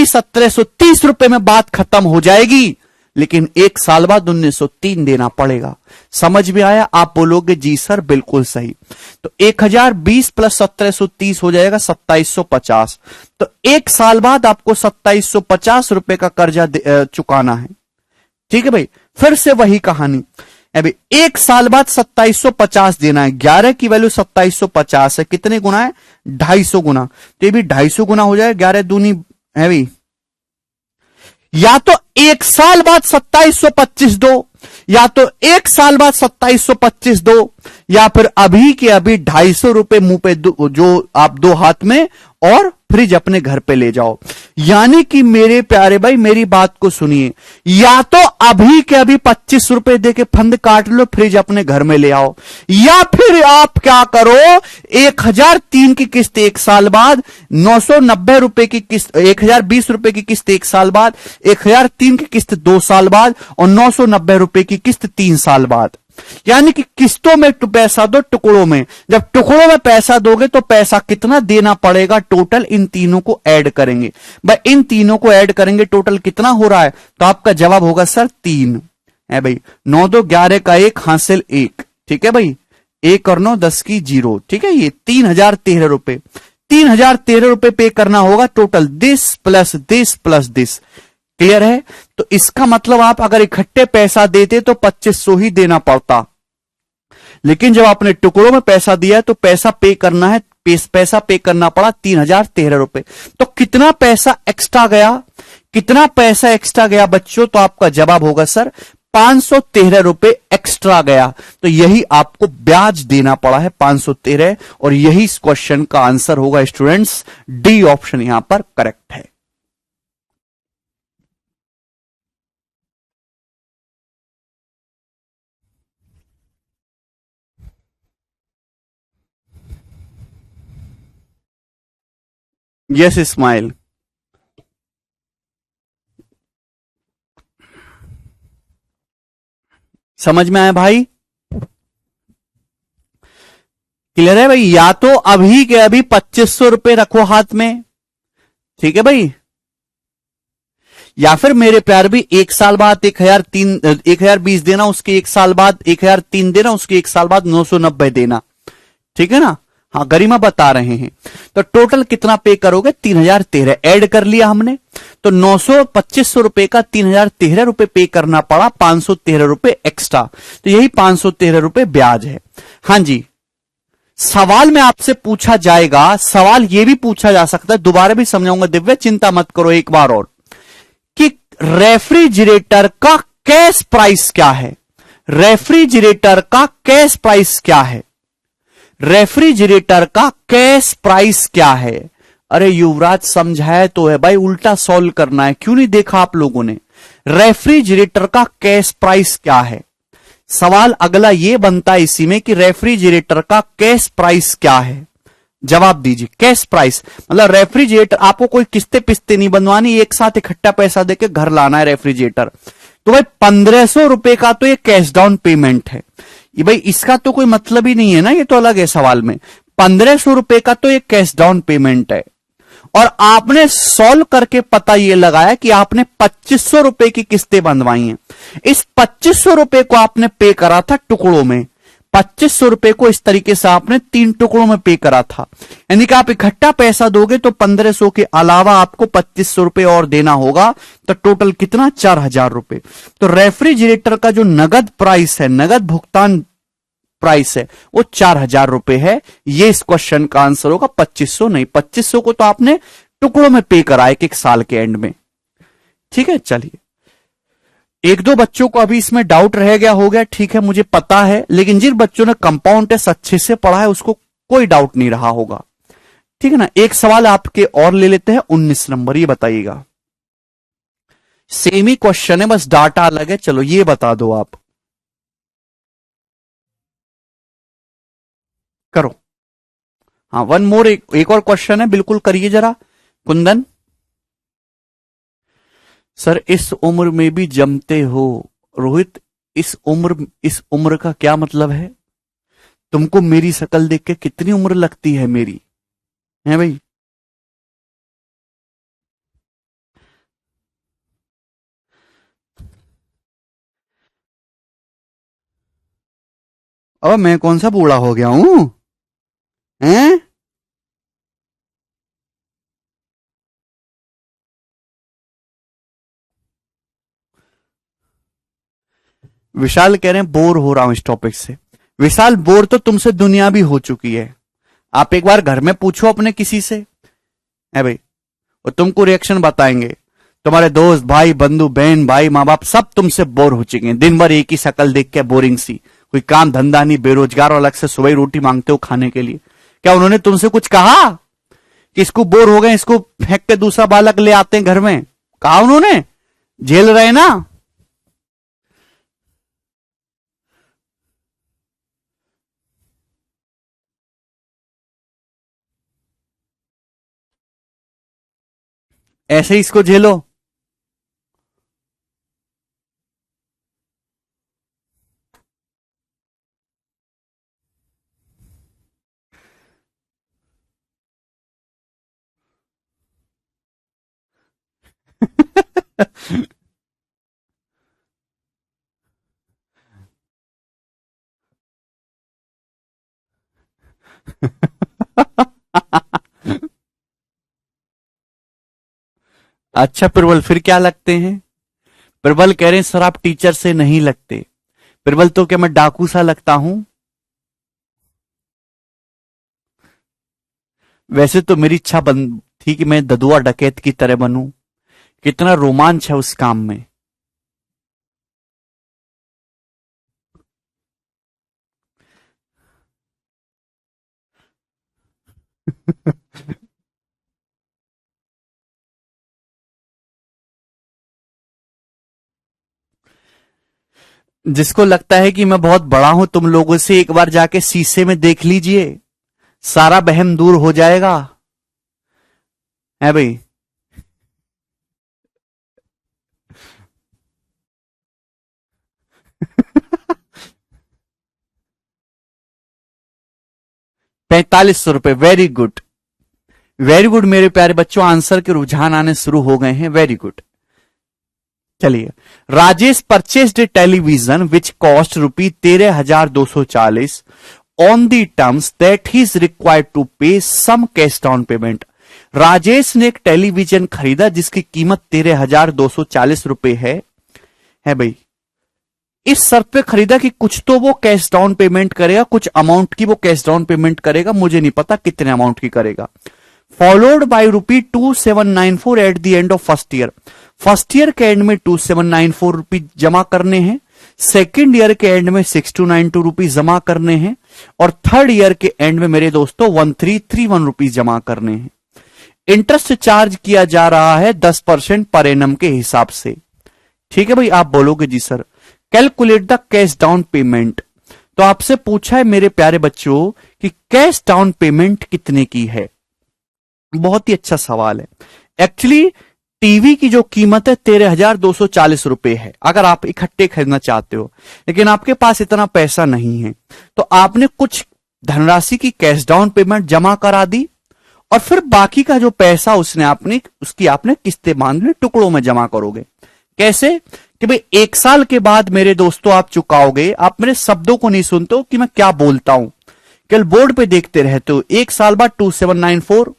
1730 रुपए में बात खत्म हो जाएगी, लेकिन एक साल बाद 1903 देना पड़ेगा। समझ में आया? आप बोलोगे जी सर बिल्कुल सही। तो 1020 प्लस 1730 हो जाएगा 2750। तो एक साल बाद आपको 2750 रुपए का कर्जा चुकाना है। ठीक है भाई, फिर से वही कहानी। अभी एक साल बाद 2750 देना है, 11 की वैल्यू 2750 है, कितने गुना है 250 गुना, तो ये भी 250 गुना हो जाएगा, 11 दूनी है भाई। या तो एक साल बाद 2725 दो, या तो एक साल बाद 2725 दो, या फिर अभी के अभी 250 रुपए मुंह पे जो आप दो हाथ में और फ्रिज अपने घर पे ले जाओ। यानी कि मेरे प्यारे भाई मेरी बात को सुनिए, या तो अभी के अभी 25 रुपए देके फंद काट लो, फ्रिज अपने घर में ले आओ, या फिर आप क्या करो 1003 की किस्त एक साल बाद, 990 रुपए की किस्त, 1020 रुपए की किस्त एक साल बाद, 1003 की किस्त 2 साल बाद, और 990 रुपए की किस्त 3 साल बाद। यानी कि किस्तों में पैसा दो, टुकड़ों में। जब टुकड़ों में पैसा दोगे तो पैसा कितना देना पड़ेगा टोटल, इन तीनों को ऐड करेंगे भाई, इन तीनों को ऐड करेंगे, टोटल कितना हो रहा है, तो आपका जवाब होगा सर 3 है भाई। 9 2 11 का 1 हासिल 1, ठीक है भाई, 1 और 9 10 की 0, ठीक है। ये 3013 रुपए, 3013 रुपए पे करना होगा total, this plus this plus this. Clear है? तो इसका मतलब आप अगर इकट्ठे पैसा देते तो 2500 ही देना पड़ता, लेकिन जब आपने टुकड़ों में पैसा दिया है तो पैसा पे करना है, पैसा पे करना पड़ा 3013 रुपए। तो कितना पैसा एक्स्ट्रा गया, कितना पैसा एक्स्ट्रा गया बच्चों, तो आपका जवाब होगा सर 513 रुपए एक्स्ट्रा गया। तो यही आपको ब्याज देना पड़ा है 513, और यही इस क्वेश्चन का आंसर होगा स्टूडेंट्स, डी ऑप्शन यहां पर करेक्ट है। यस इस्माइल। समझ में आया भाई? क्लियर है भाई? या तो अभी के अभी 2500 रुपए रखो हाथ में, ठीक है भाई, या फिर मेरे प्यार भी 1 साल बाद 1020 देना, उसके 1 साल बाद 1003 देना, उसके 1 साल बाद 990 देना, ठीक है ना? हाँ, गरिमा बता रहे हैं। तो टोटल कितना पे करोगे? 3013 ऐड कर लिया हमने, तो 2500 रुपए का 3013 रुपए पे करना पड़ा, 513 रुपए एक्स्ट्रा, तो यही 513 रुपए ब्याज है। हाँ जी, सवाल में आपसे पूछा जाएगा, सवाल यह भी पूछा जा सकता है, दोबारा भी समझाऊंगा दिव्य, चिंता मत करो, एक बार और, कि रेफ्रिजरेटर का कैश प्राइस क्या है? रेफ्रिजरेटर का कैश प्राइस क्या है? रेफ्रिजरेटर का कैश प्राइस क्या है? अरे युवराज समझाया तो है भाई, उल्टा सॉल्व करना है, क्यों नहीं देखा आप लोगों ने? रेफ्रिजरेटर का कैश प्राइस क्या है? सवाल अगला यह बनता है इसी में कि रेफ्रिजरेटर का कैश प्राइस क्या है? जवाब दीजिए। कैश प्राइस मतलब रेफ्रिजरेटर, आपको कोई किस्ते पिस्ते नहीं बनवानी, एक साथ इकट्ठा पैसा देके घर लाना है रेफ्रिजरेटर। तो भाई 1500 रुपए का तो ये कैश डाउन पेमेंट है, ये भाई इसका तो कोई मतलब ही नहीं है ना, ये तो अलग है सवाल में। 1500 रुपए का तो ये कैश डाउन पेमेंट है, और आपने सॉल्व करके पता ये लगाया कि आपने 2500 रुपए की किस्तें बंधवाई हैं। इस 2500 रुपए को आपने पे करा था टुकड़ों में, 2500 रुपए को इस तरीके से आपने 3 टुकड़ों में पे करा था, यानी कि आप इकट्ठा पैसा दोगे तो 1500 के अलावा आपको 2500 रुपए और देना होगा, तो टोटल कितना? 4000 रुपए। तो रेफ्रिजरेटर का जो नगद प्राइस है, नगद भुगतान प्राइस है, वो 4000 रुपए है। ये इस क्वेश्चन का आंसर होगा, 2500 नहीं। 2500 को तो आपने टुकड़ों में पे करा एक साल के एंड में, ठीक है। चलिए, एक दो बच्चों को अभी इसमें डाउट रह गया हो गया, ठीक है, मुझे पता है, लेकिन जिन बच्चों ने कंपाउंड टेस्ट अच्छे से पढ़ा है उसको कोई डाउट नहीं रहा होगा, ठीक है ना। एक सवाल आपके और ले लेते हैं, 19 नंबर, ये बताइएगा। सेम ही क्वेश्चन है, बस डाटा अलग है। चलो ये बता दो आप, करो। हाँ, वन मोर, एक और क्वेश्चन है, बिल्कुल करिए जरा कुंदन। सर इस उम्र में भी जमते हो? रोहित, इस उम्र का क्या मतलब है? तुमको मेरी शक्ल देख के कितनी उम्र लगती है मेरी, है भाई? अब मैं कौन सा बूढ़ा हो गया हूं, हैं? विशाल कह रहे हैं बोर हो रहा हूं इस टॉपिक से। विशाल, बोर तो तुमसे दुनिया भी हो चुकी है। आप एक बार घर में पूछो अपने किसी से, है भाई, वो तुमको रिएक्शन बताएंगे। तुम्हारे दोस्त, भाई, बंधु, बहन, भाई, माँ बाप सब तुमसे बोर हो चुके हैं, दिन भर एक ही शक्ल देख के बोरिंग सी, कोई काम धंधा नहीं, बेरोजगार, और अलग से सुबह ही रोटी मांगते हो खाने के लिए। क्या उन्होंने तुमसे कुछ कहा कि इसको बोर हो गए, इसको फेंक के दूसरा बालक ले आते हैं घर में? कहा उन्होंने? झेल रहे ना? ऐसे ही इसको झेलो। अच्छा प्रबल, फिर क्या लगते हैं? प्रबल कह रहे हैं सर आप टीचर से नहीं लगते। प्रबल, तो क्या मैं डाकू सा लगता हूं? वैसे तो मेरी इच्छा बन थी कि मैं ददुआ डकैत की तरह बनूं, कितना रोमांच है उस काम में। जिसको लगता है कि मैं बहुत बड़ा हूं तुम लोगों से, एक बार जाके शीशे में देख लीजिए, सारा बहम दूर हो जाएगा, है भाई। ₹4500। वेरी गुड, वेरी गुड मेरे प्यारे बच्चों, आंसर के रुझान आने शुरू हो गए हैं। Very good. चलिए, Rajesh purchased a television which cost ₹13,240 on the terms that he is required to pay some cash down payment. Rajesh ने एक टेलीविजन खरीदा जिसकी कीमत ₹13,240 है भाई। इस शर्त पे खरीदा कि कुछ तो वो कैश डाउन पेमेंट करेगा, कुछ अमाउंट की वो कैश डाउन पेमेंट करेगा, मुझे नहीं पता कितने अमाउंट की करेगा। Followed by ₹2794 eight the end of first year. First year के एंड में ₹2794 जमा करने हैं, सेकेंड ईयर के एंड में ₹6292 जमा करने हैं, और थर्ड ईयर के एंड में मेरे दोस्तों ₹1331 जमा करने हैं। इंटरेस्ट चार्ज किया जा रहा है 10% पर एनम के हिसाब से। ठीक है भाई, आप बोलोगे जी sir calculate the cash down payment. तो आपसे पूछा है मेरे प्यारे बच्चों कि कैश डाउन पेमेंट कितने की है। बहुत ही अच्छा सवाल है। एक्चुअली टीवी की जो कीमत है ₹13,240 है, अगर आप इकट्ठे खरीदना चाहते हो, लेकिन आपके पास इतना पैसा नहीं है, तो आपने कुछ धनराशि की कैश डाउन पेमेंट जमा करा दी, और फिर बाकी का जो पैसा उसकी आपने किस्तें बांध ली, टुकड़ों में जमा करोगे। कैसे कि भाई 1 साल के बाद मेरे दोस्तों आप चुकाओगे। आप मेरे शब्दों को नहीं सुनते हो कि मैं क्या बोलता हूं, केवल बोर्ड पे देखते रहते हो। 1 साल बाद 2794,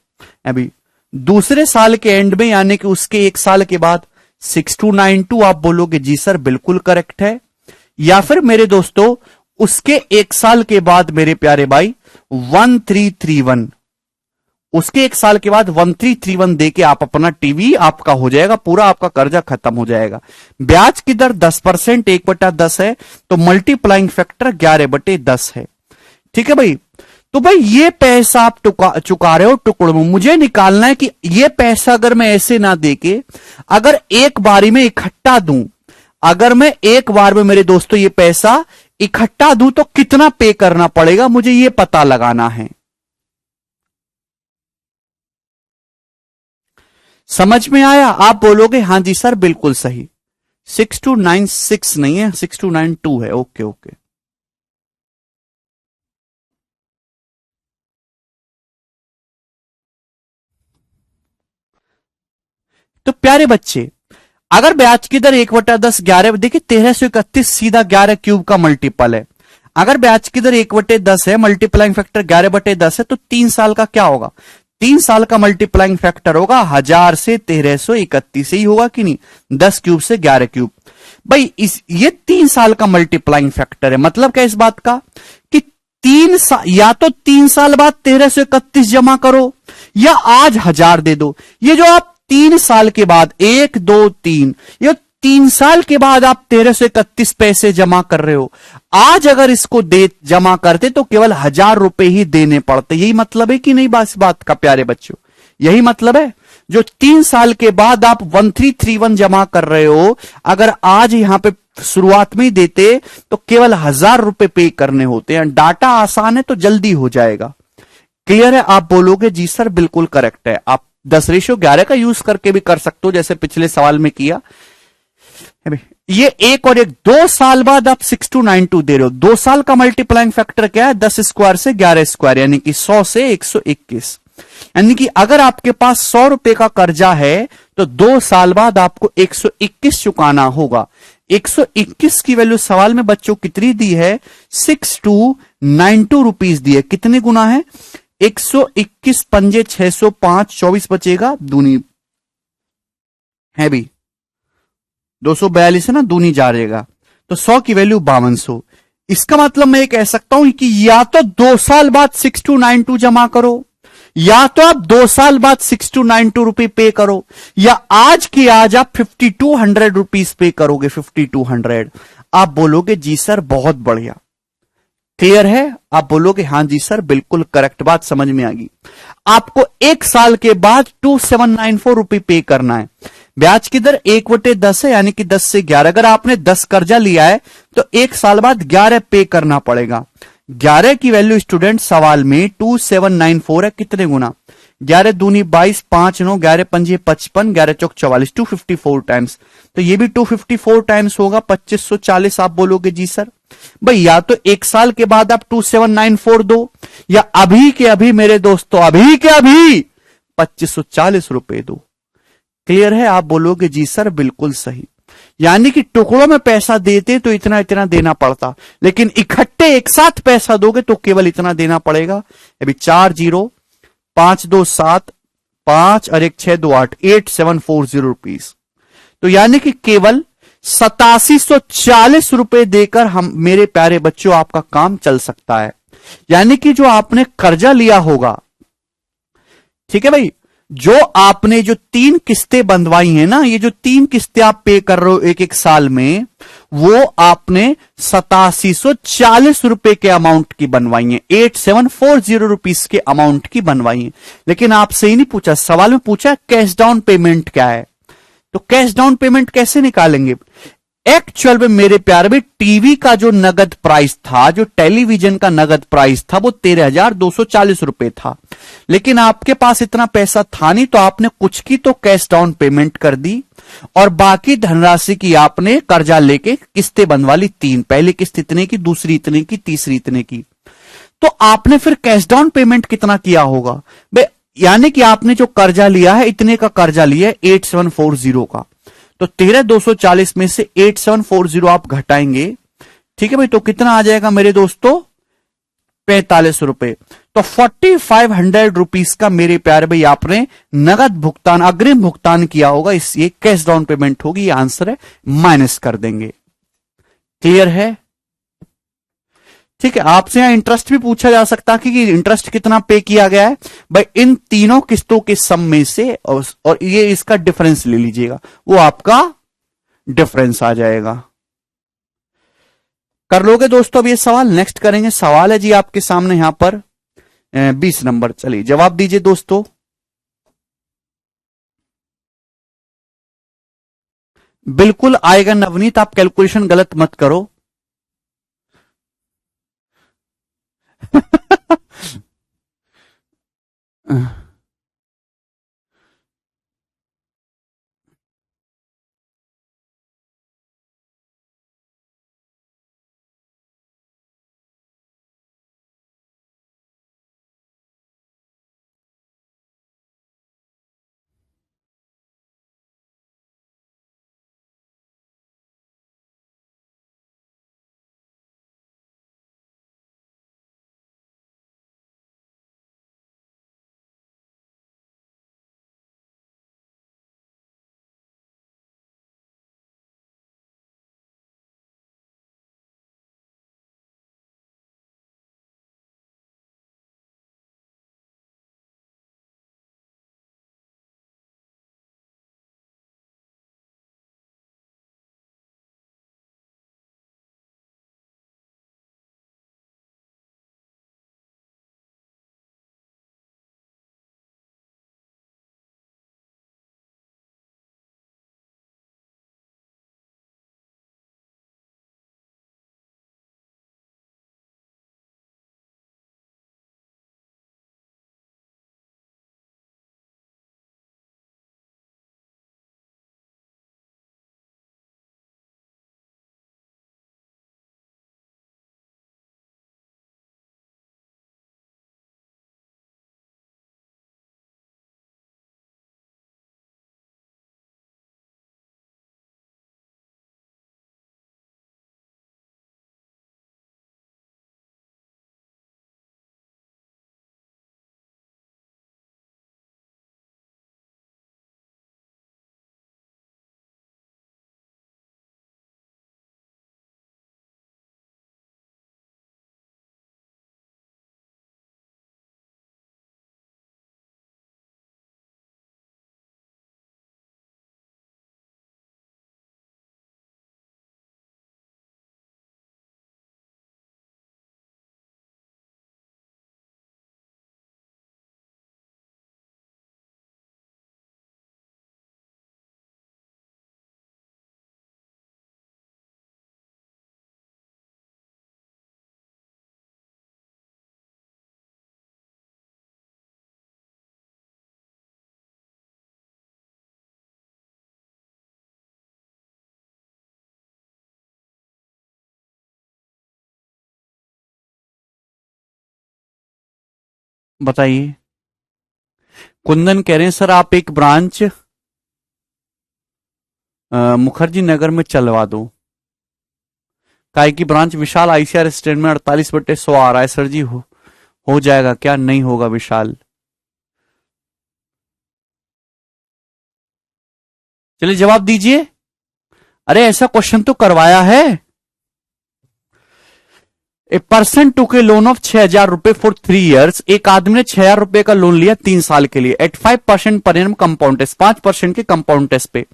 अभी दूसरे साल के एंड में यानी कि उसके 1 साल के बाद 6292। आप बोलोगे जी सर बिल्कुल करेक्ट है। या फिर मेरे दोस्तों उसके 1 साल के बाद मेरे प्यारे भाई 1331, उसके 1 साल के बाद 1331 देके आप अपना टीवी आपका हो जाएगा, पूरा आपका कर्जा खत्म हो जाएगा। ब्याज की दर 10%, 1/10 है, तो मल्टीप्लाइंग फैक्टर 11/10 है। ठीक है भाई। तो भाई ये पैसा आप चुका रहे हो टुकड़ों में, मुझे निकालना है कि ये पैसा अगर मैं ऐसे ना देके अगर एक बारी में इकट्ठा दूं, अगर मैं एक बार में मेरे दोस्तों ये पैसा इकट्ठा दूं तो कितना पे करना पड़ेगा, मुझे ये पता लगाना है। समझ में आया? आप बोलोगे हां जी सर बिल्कुल सही। 6296 नहीं है, 6292 है। Okay okay. तो प्यारे बच्चे, अगर ब्याज की दर 1/10 11, देखिए 1331 सीधा 11 क्यूब का मल्टीपल है। अगर ब्याज की दर 1/10 है, मल्टीप्लाइंग फैक्टर 11/10 है, तो 3 साल का क्या होगा? 3 साल का मल्टीप्लाइंग फैक्टर होगा 1000 से 1331 ही होगा कि नहीं, 10 क्यूब से 11 क्यूब। भाई ये 3 साल का मल्टीप्लाइंग फैक्टर है। मतलब क्या इस बात का कि 3 साल, या तो 3 साल बाद 1331 जमा करो या आज 1000 दे दो। ये जो आप 3 साल के बाद 1 2 3, ये 3 साल के बाद आप 1331 पैसे जमा कर रहे हो। आज अगर इसको जमा करते तो केवल 1000 रुपए ही देने पड़ते। यही मतलब है कि नहीं इस बात का प्यारे बच्चों? यही मतलब है। जो 3 साल के बाद आप 1331 जमा कर रहे हो, अगर आज यहां पे शुरुआत में ही देते तो केवल 1000 रुपए पे करने होते हैं। डाटा आसान है तो जल्दी हो जाएगा। क्लियर है? आप बोलोगे जी सर बिल्कुल करेक्ट है। आप 10:11 का यूज करके भी कर सकते हो, जैसे पिछले सवाल में किया। ये एक और एक 2 साल बाद आप 6292 दे रहे हो। 2 साल का मल्टीप्लाइंग फैक्टर क्या है? 10 स्क्वायर से 11 स्क्वायर, यानी कि 100 से 121। यानी कि अगर आपके पास 100 रुपए का कर्जा है तो 2 साल बाद आपको 121 चुकाना होगा। 121 की वैल्यू सवाल में बच्चों कितनी दी है? 6292 रुपीज दी है। कितने गुना है? 121 पंजे 605, 24 बचेगा, दूनी है भी 242 है ना, दूनी जा रहेगा, तो 100 की वैल्यू 5200। इसका मतलब मैं ये कह सकता हूं कि या तो 2 साल बाद 6292 जमा करो, या तो आप 2 साल बाद 6292 रुपए पे करो, या आज की आज आप 5200 रुपीज पे करोगे। 5200। आप बोलोगे जी सर बहुत बढ़िया। क्लियर है? आप बोलोगे हां जी सर बिल्कुल करेक्ट, बात समझ में आ गई। आपको 1 साल के बाद 2794 रुपए पे करना है। ब्याज की दर 1/10 है, यानी कि 10 से 11। अगर आपने 10 कर्जा लिया है तो 1 साल बाद 11 पे करना पड़ेगा। 11 की वैल्यू स्टूडेंट सवाल में 2794 है, कितने गुना? 11 दूनी 22, 5 9, 11 पंजे 55, 11 चौक 44, 254 टाइम्स। तो ये भी 254 टाइम्स होगा 2540। आप बोलोगे जी सर। भाई या तो एक साल के बाद आप 2794 दो, या अभी के अभी मेरे दोस्तों, अभी के अभी 2540 दो। क्लियर है? आप बोलोगे जी सर बिल्कुल सही। यानी कि टुकड़ों में पैसा देते तो इतना इतना देना पड़ता, लेकिन इकट्ठे एक साथ पैसा दोगे तो केवल इतना देना पड़ेगा। अभी 4 0, 5 2 7, 5 और 1 6 2 8, 8740 रुपीज। तो यानी कि केवल 8740 रुपए देकर हम, मेरे प्यारे बच्चों, आपका काम चल सकता है। यानी कि जो आपने कर्जा लिया होगा, ठीक है भाई, जो आपने जो 3 किस्तें बंधवाई हैं ना, ये जो 3 किस्तें आप पे कर रहे हो एक एक साल में, वो आपने 8740 रुपए के अमाउंट की बनवाई है, 8740 के अमाउंट की बनवाई है। लेकिन आपसे ही नहीं पूछा, सवाल में पूछा कैश डाउन पेमेंट क्या है। तो कैश डाउन पेमेंट कैसे निकालेंगे? एक्चुअल में मेरे प्यारे में टीवी का जो नगद प्राइस था, जो टेलीविजन का नगद प्राइस था, वो 13,240 रुपए था। लेकिन आपके पास इतना पैसा था नहीं, तो आपने कुछ की तो कैश डाउन पेमेंट कर दी, और बाकी धनराशि की आपने कर्जा लेके किस्तें बनवा ली 3। पहली किस्त इतने की, दूसरी इतने की, तीसरी इतने की। तो आपने फिर कैश डाउन पेमेंट कितना किया होगा? यानी कि आपने जो कर्जा लिया है, इतने का कर्जा लिया है 8740 का। तो 13,240 में से 8740 आप घटाएंगे, ठीक है भाई, तो कितना आ जाएगा मेरे दोस्तों? 45 रुपए। तो 4500 रुपीज का मेरे प्यारे भाई आपने नगद भुगतान, अग्रिम भुगतान किया होगा, इस ये कैश डाउन पेमेंट होगी। ये आंसर है, माइनस कर देंगे। क्लियर है? ठीक है। आपसे यहां इंटरेस्ट भी पूछा जा सकता है कि इंटरेस्ट कितना पे किया गया है। भाई इन तीनों किस्तों के सम में से, और ये इसका डिफरेंस ले लीजिएगा, वो आपका डिफरेंस आ जाएगा। कर लोगे दोस्तों अब ये सवाल? नेक्स्ट करेंगे, सवाल है जी आपके सामने यहां पर 20 नंबर। चलिए जवाब दीजिए दोस्तों। बिल्कुल आएगा नवनीत, आप कैलकुलेशन गलत मत करो। बताइए। कुंदन कह रहे हैं सर आप एक ब्रांच मुखर्जी नगर में चलवा दो। काय की ब्रांच विशाल आईसीआर स्टैंड में 48/100 आ रहा है सर जी, हो जाएगा क्या? नहीं होगा विशाल। चलिए जवाब दीजिए। अरे ऐसा क्वेश्चन तो करवाया है। ए पर्सन टू के लोन ऑफ 6,000 रुपए फॉर 3 years। एक आदमी ने 6,000 रुपए का लोन लिया 3 साल के लिए eight 5% per annum compound test, 5% के कंपाउंड टेस्ट पे।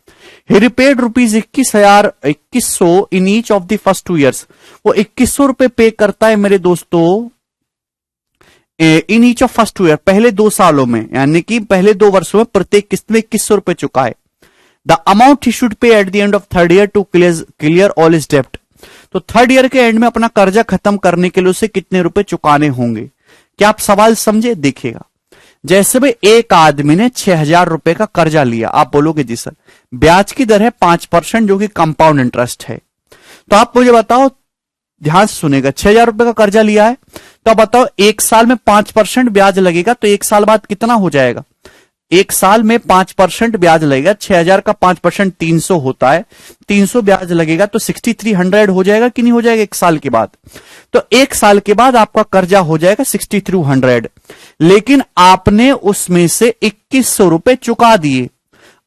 He repaid rupees 21,100 in each of the first 2 years। वो 2100 रुपए पे करता है मेरे दोस्तों इन ईच ऑफ फर्स्ट 2 year, पहले 2 सालों में, यानी कि पहले 2 वर्षों में प्रत्येक किस्त में 2100 रुपए चुकाए। The amount he should pay at the end of 3rd year to clear all is डेप्ट। तो 3rd year के एंड में अपना कर्जा खत्म करने के लिए उसे कितने रुपए चुकाने होंगे? क्या आप सवाल समझे? देखिएगा, जैसे भाई एक आदमी ने 6,000 रुपए का कर्जा लिया, आप बोलोगे जी सर ब्याज की दर है 5% जो कि कंपाउंड इंटरेस्ट है। तो आप मुझे बताओ, ध्यान से सुनेगा, 6,000 रुपए का कर्जा लिया है तो आप बताओ एक साल में 5% ब्याज लगेगा तो एक साल बाद कितना हो जाएगा? एक साल में 5% ब्याज लगेगा। 6,000 का 5% 300 होता है, 300 ब्याज लगेगा तो 6,300 हो जाएगा कि नहीं हो जाएगा एक साल के बाद? तो एक साल के बाद आपका कर्जा हो जाएगा 6,300, लेकिन आपने उसमें से 2,100 रुपए चुका दिए।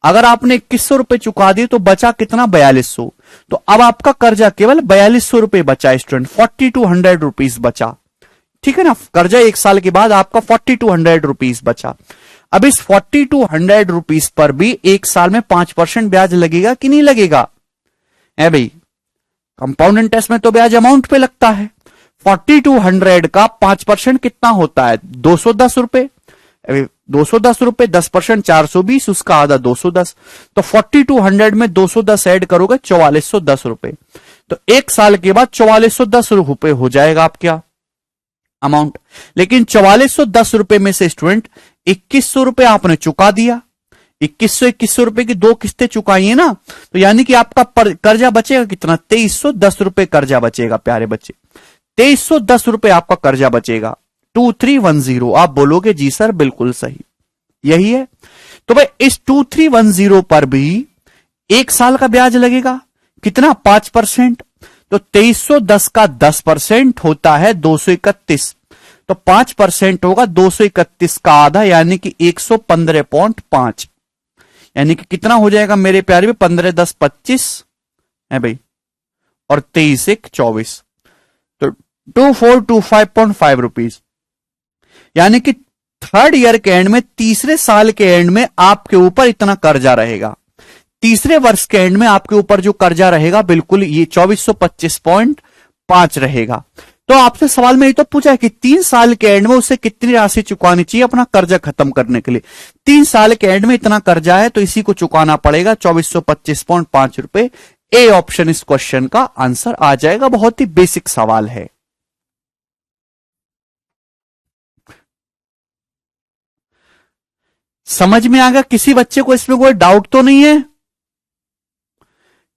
अगर आपने 2,100 रुपए चुका दिए तो बचा कितना? 4,200। तो अब आपका कर्जा केवल 4,200 रुपए बचा स्टूडेंट, 4,200 रुपीज बचा। ठीक है ना, कर्जा एक साल के बाद आपका 4,200 रुपीज बचा। अब इस 4,200 रुपीज पर भी एक साल में 5% ब्याज लगेगा कि नहीं लगेगा? है भाई, कंपाउंड इंटरेस्ट में तो ब्याज अमाउंट पे लगता है। 4,200 का 5% कितना होता है? 210 रुपए। 210 रुपए 10% 420, उसका आधा 210। तो 4,200 में 210 ऐड करोगे 4,410 रुपए। तो एक साल के बाद 4,410 रुपए हो जाएगा आपका अमाउंट। लेकिन 4,410 रुपए में से स्टूडेंट 2,100 रुपए आपने चुका दिया। 2,100 रुपए की 2 किस्तें चुकाई है ना, तो यानी कि आपका कर्जा बचेगा कितना? 2,310 रुपए कर्जा बचेगा प्यारे बच्चे, 2,310 रुपए आपका कर्जा बचेगा। 2310। आप बोलोगे जी सर बिल्कुल सही, यही है। तो भाई इस 2310 पर भी एक साल का ब्याज लगेगा कितना? 5%। तो 2,310 का 10% होता है 231। तो 5% होगा 231 का आधा, यानी कि 115.5, यानी कि कितना हो जाएगा मेरे प्यारे में? 15 10 25 है भाई, और 23 1 24, तो 2425.5 रुपीज। यानी कि 3rd year के एंड में, तीसरे साल के एंड में आपके ऊपर इतना कर्जा रहेगा। तीसरे वर्ष के एंड में आपके ऊपर जो कर्जा रहेगा बिल्कुल ये 2425.5 रहेगा। तो आपसे सवाल में ये तो पूछा है कि 3 साल के एंड में उसे कितनी राशि चुकानी चाहिए अपना कर्जा खत्म करने के लिए। 3 साल के एंड में इतना कर्जा है तो इसी को चुकाना पड़ेगा 2425.5 रुपए। ए ऑप्शन इस क्वेश्चन का आंसर आ जाएगा। बहुत ही बेसिक सवाल है। समझ में आ गया? किसी बच्चे को इसमें कोई डाउट तो नहीं है?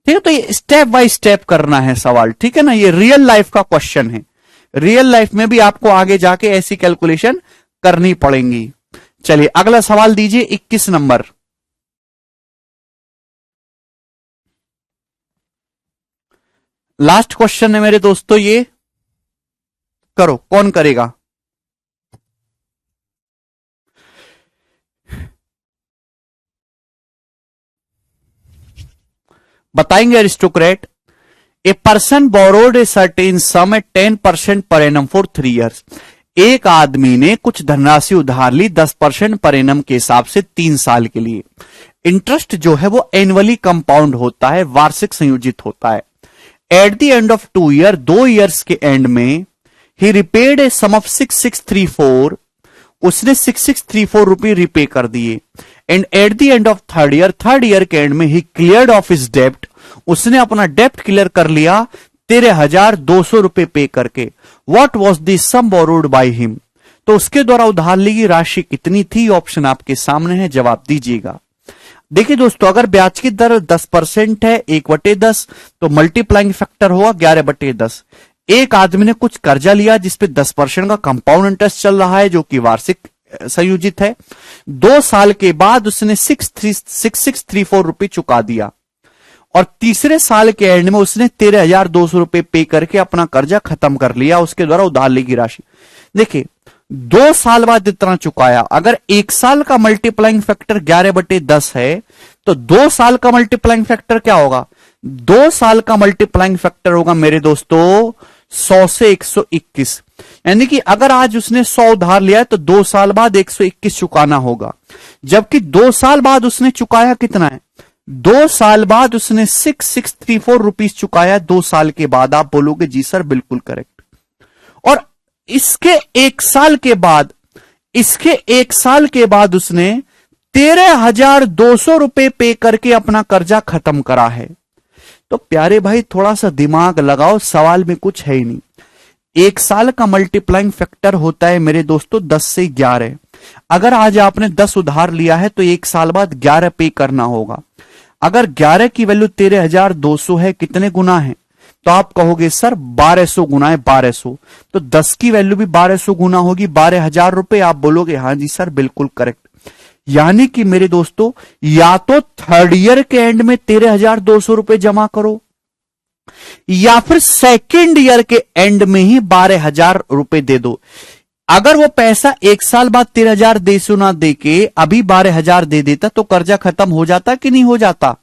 ठीक है, तो ये स्टेप बाय स्टेप करना है सवाल, ठीक है ना। ये रियल लाइफ का क्वेश्चन है, रियल लाइफ में भी आपको आगे जाके ऐसी कैलकुलेशन करनी पड़ेंगी। चलिए अगला सवाल दीजिए 21 नंबर। लास्ट क्वेश्चन है मेरे दोस्तों, ये करो, कौन करेगा? बताएंगे aristocrat. A person borrowed a certain sum at 10% per annum for 3 years। एक आदमी ने कुछ धनराशि उधार ली 10% पर एनम के हिसाब से 3 साल के लिए। इंटरेस्ट जो है वो एनुअली कंपाउंड होता है, वार्षिक संयोजित होता है। Eight the end of 2 year, 2 years के एंड में ही रिपेड ए सम ऑफ 6634। उसने 6634 रुपये रिपे कर दिए। And eight the end of 3rd year, 3rd year के एंड में ही क्लियर्ड ऑफ हिज डेप्ट। उसने अपना डेप्ट क्लियर कर लिया 13,200 रुपए पे करके। What was the sum borrowed by him. तो उसके द्वारा उधार ली गई राशि कितनी थी? ऑप्शन आपके सामने है, जवाब दीजिएगा। देखिए दोस्तों, अगर ब्याज की दर 10% है 1/10, तो मल्टीप्लाइंग फैक्टर होगा 11/10। एक आदमी ने कुछ कर्जा लिया जिसपे 10% का कंपाउंड इंटरेस्ट चल रहा है जो कि वार्षिक संयोजित है। 2 साल के बाद उसने 6634 रुपए चुका दिया और तीसरे साल के एंड में उसने 13,200 रुपए पे करके अपना कर्जा खत्म कर लिया उसके द्वारा उधार ली गई राशि। देखिए 2 साल बाद इतना चुकाया, अगर 1 साल का मल्टीप्लाइंग फैक्टर 11/10 है तो 2 साल का मल्टीप्लाइंग फैक्टर क्या होगा? 2 साल का मल्टीप्लाइंग फैक्टर होगा मेरे दोस्तों 100 से 121, यानी कि अगर आज उसने 100 उधार लिया है तो 2 साल बाद 121 चुकाना होगा, जबकि 2 साल बाद उसने चुकाया कितना है? 2 साल बाद उसने 6634 रुपीस चुकाया 2 साल के बाद। आप बोलोगे जी सर बिल्कुल करेक्ट। और इसके 1 साल के बाद उसने 13,200 रुपए पे करके अपना कर्जा खत्म करा है। तो प्यारे भाई थोड़ा सा दिमाग लगाओ, सवाल में कुछ है ही नहीं। 1 साल का मल्टीप्लाइंग फैक्टर होता है मेरे दोस्तों 10 से 11। अगर आज आपने 10 उधार लिया है तो 1 साल बाद 11 पे करना होगा। अगर 11 की वैल्यू 13,200 है, कितने गुना है? तो आप कहोगे सर 1200 गुना है 1200, तो 10 की वैल्यू भी 1200 गुना होगी 12,000 रुपए। आप बोलोगे हाँ जी सर बिल्कुल करेक्ट। यानी कि मेरे दोस्तों या तो थर्ड ईयर के एंड में 13,200 रुपए जमा करो या फिर सेकेंड ईयर के एंड में ही 12,000 रुपए दे दो। अगर वो पैसा 1 साल बाद 13,200 ना दे के अभी 12,000 दे देता तो कर्जा खत्म हो जाता कि नहीं हो जाता?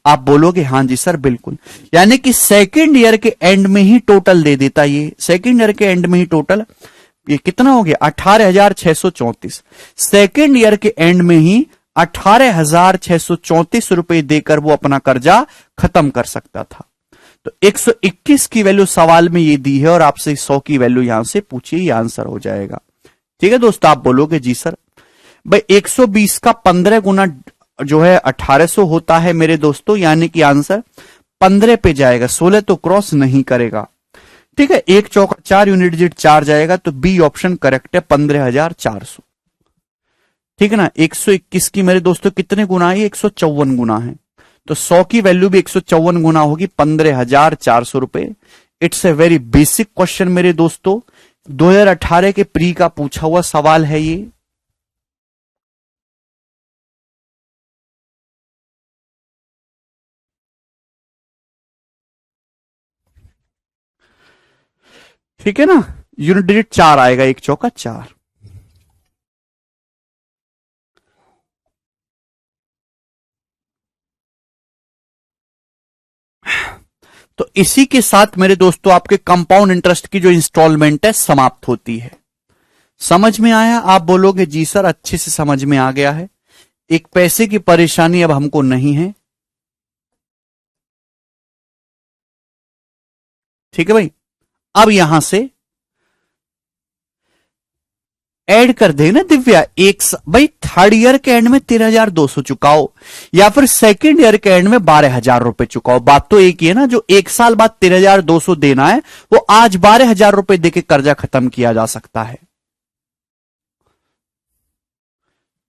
आप बोलोगे हाँ जी सर बिल्कुल। यानी कि सेकेंड ईयर के एंड में ही टोटल दे देता। ये सेकेंड ईयर के एंड में ही टोटल ये कितना हो गया? 18,634। सेकेंड ईयर के एंड में ही 18,634 रुपए देकर वो अपना कर्जा खत्म कर सकता था। तो 121 की वैल्यू सवाल में ये दी है और आपसे 100 की वैल्यू यहां से पूछिए, ये आंसर हो जाएगा। ठीक है दोस्तों, आप बोलोगे जी सर भाई 120 का 15 गुना जो है 1800 होता है मेरे दोस्तों, यानी कि आंसर 15 पे जाएगा, 16 तो क्रॉस नहीं करेगा। ठीक है, 1 चौका 4 यूनिट डिजिट 4 जाएगा, तो बी ऑप्शन करेक्ट है 15,400। ठीक है ना। 121 की मेरे दोस्तों कितने गुना है? 154 गुना है, तो 100 की वैल्यू भी 154 गुना होगी 15,400 रुपए। It's a very basic question मेरे दोस्तों, 2018 के प्री का पूछा हुआ सवाल है ये। ठीक है ना, यूनिट डिजिट 4 आएगा, 1 चौका 4। तो इसी के साथ मेरे दोस्तों आपके कंपाउंड इंटरेस्ट की जो इंस्टॉलमेंट है समाप्त होती है। समझ में आया? आप बोलोगे जी सर अच्छे से समझ में आ गया है, एक पैसे की परेशानी अब हमको नहीं है। ठीक है भाई, अब यहां से ऐड कर देना दिव्या। भाई थर्ड ईयर के एंड में 13,200 चुकाओ या फिर सेकंड ईयर के एंड में 12,000 रुपए चुकाओ, बात तो एक ही है ना। जो 1 साल बाद 13,200 देना है वो आज 12,000 रुपए देके कर्जा खत्म किया जा सकता है।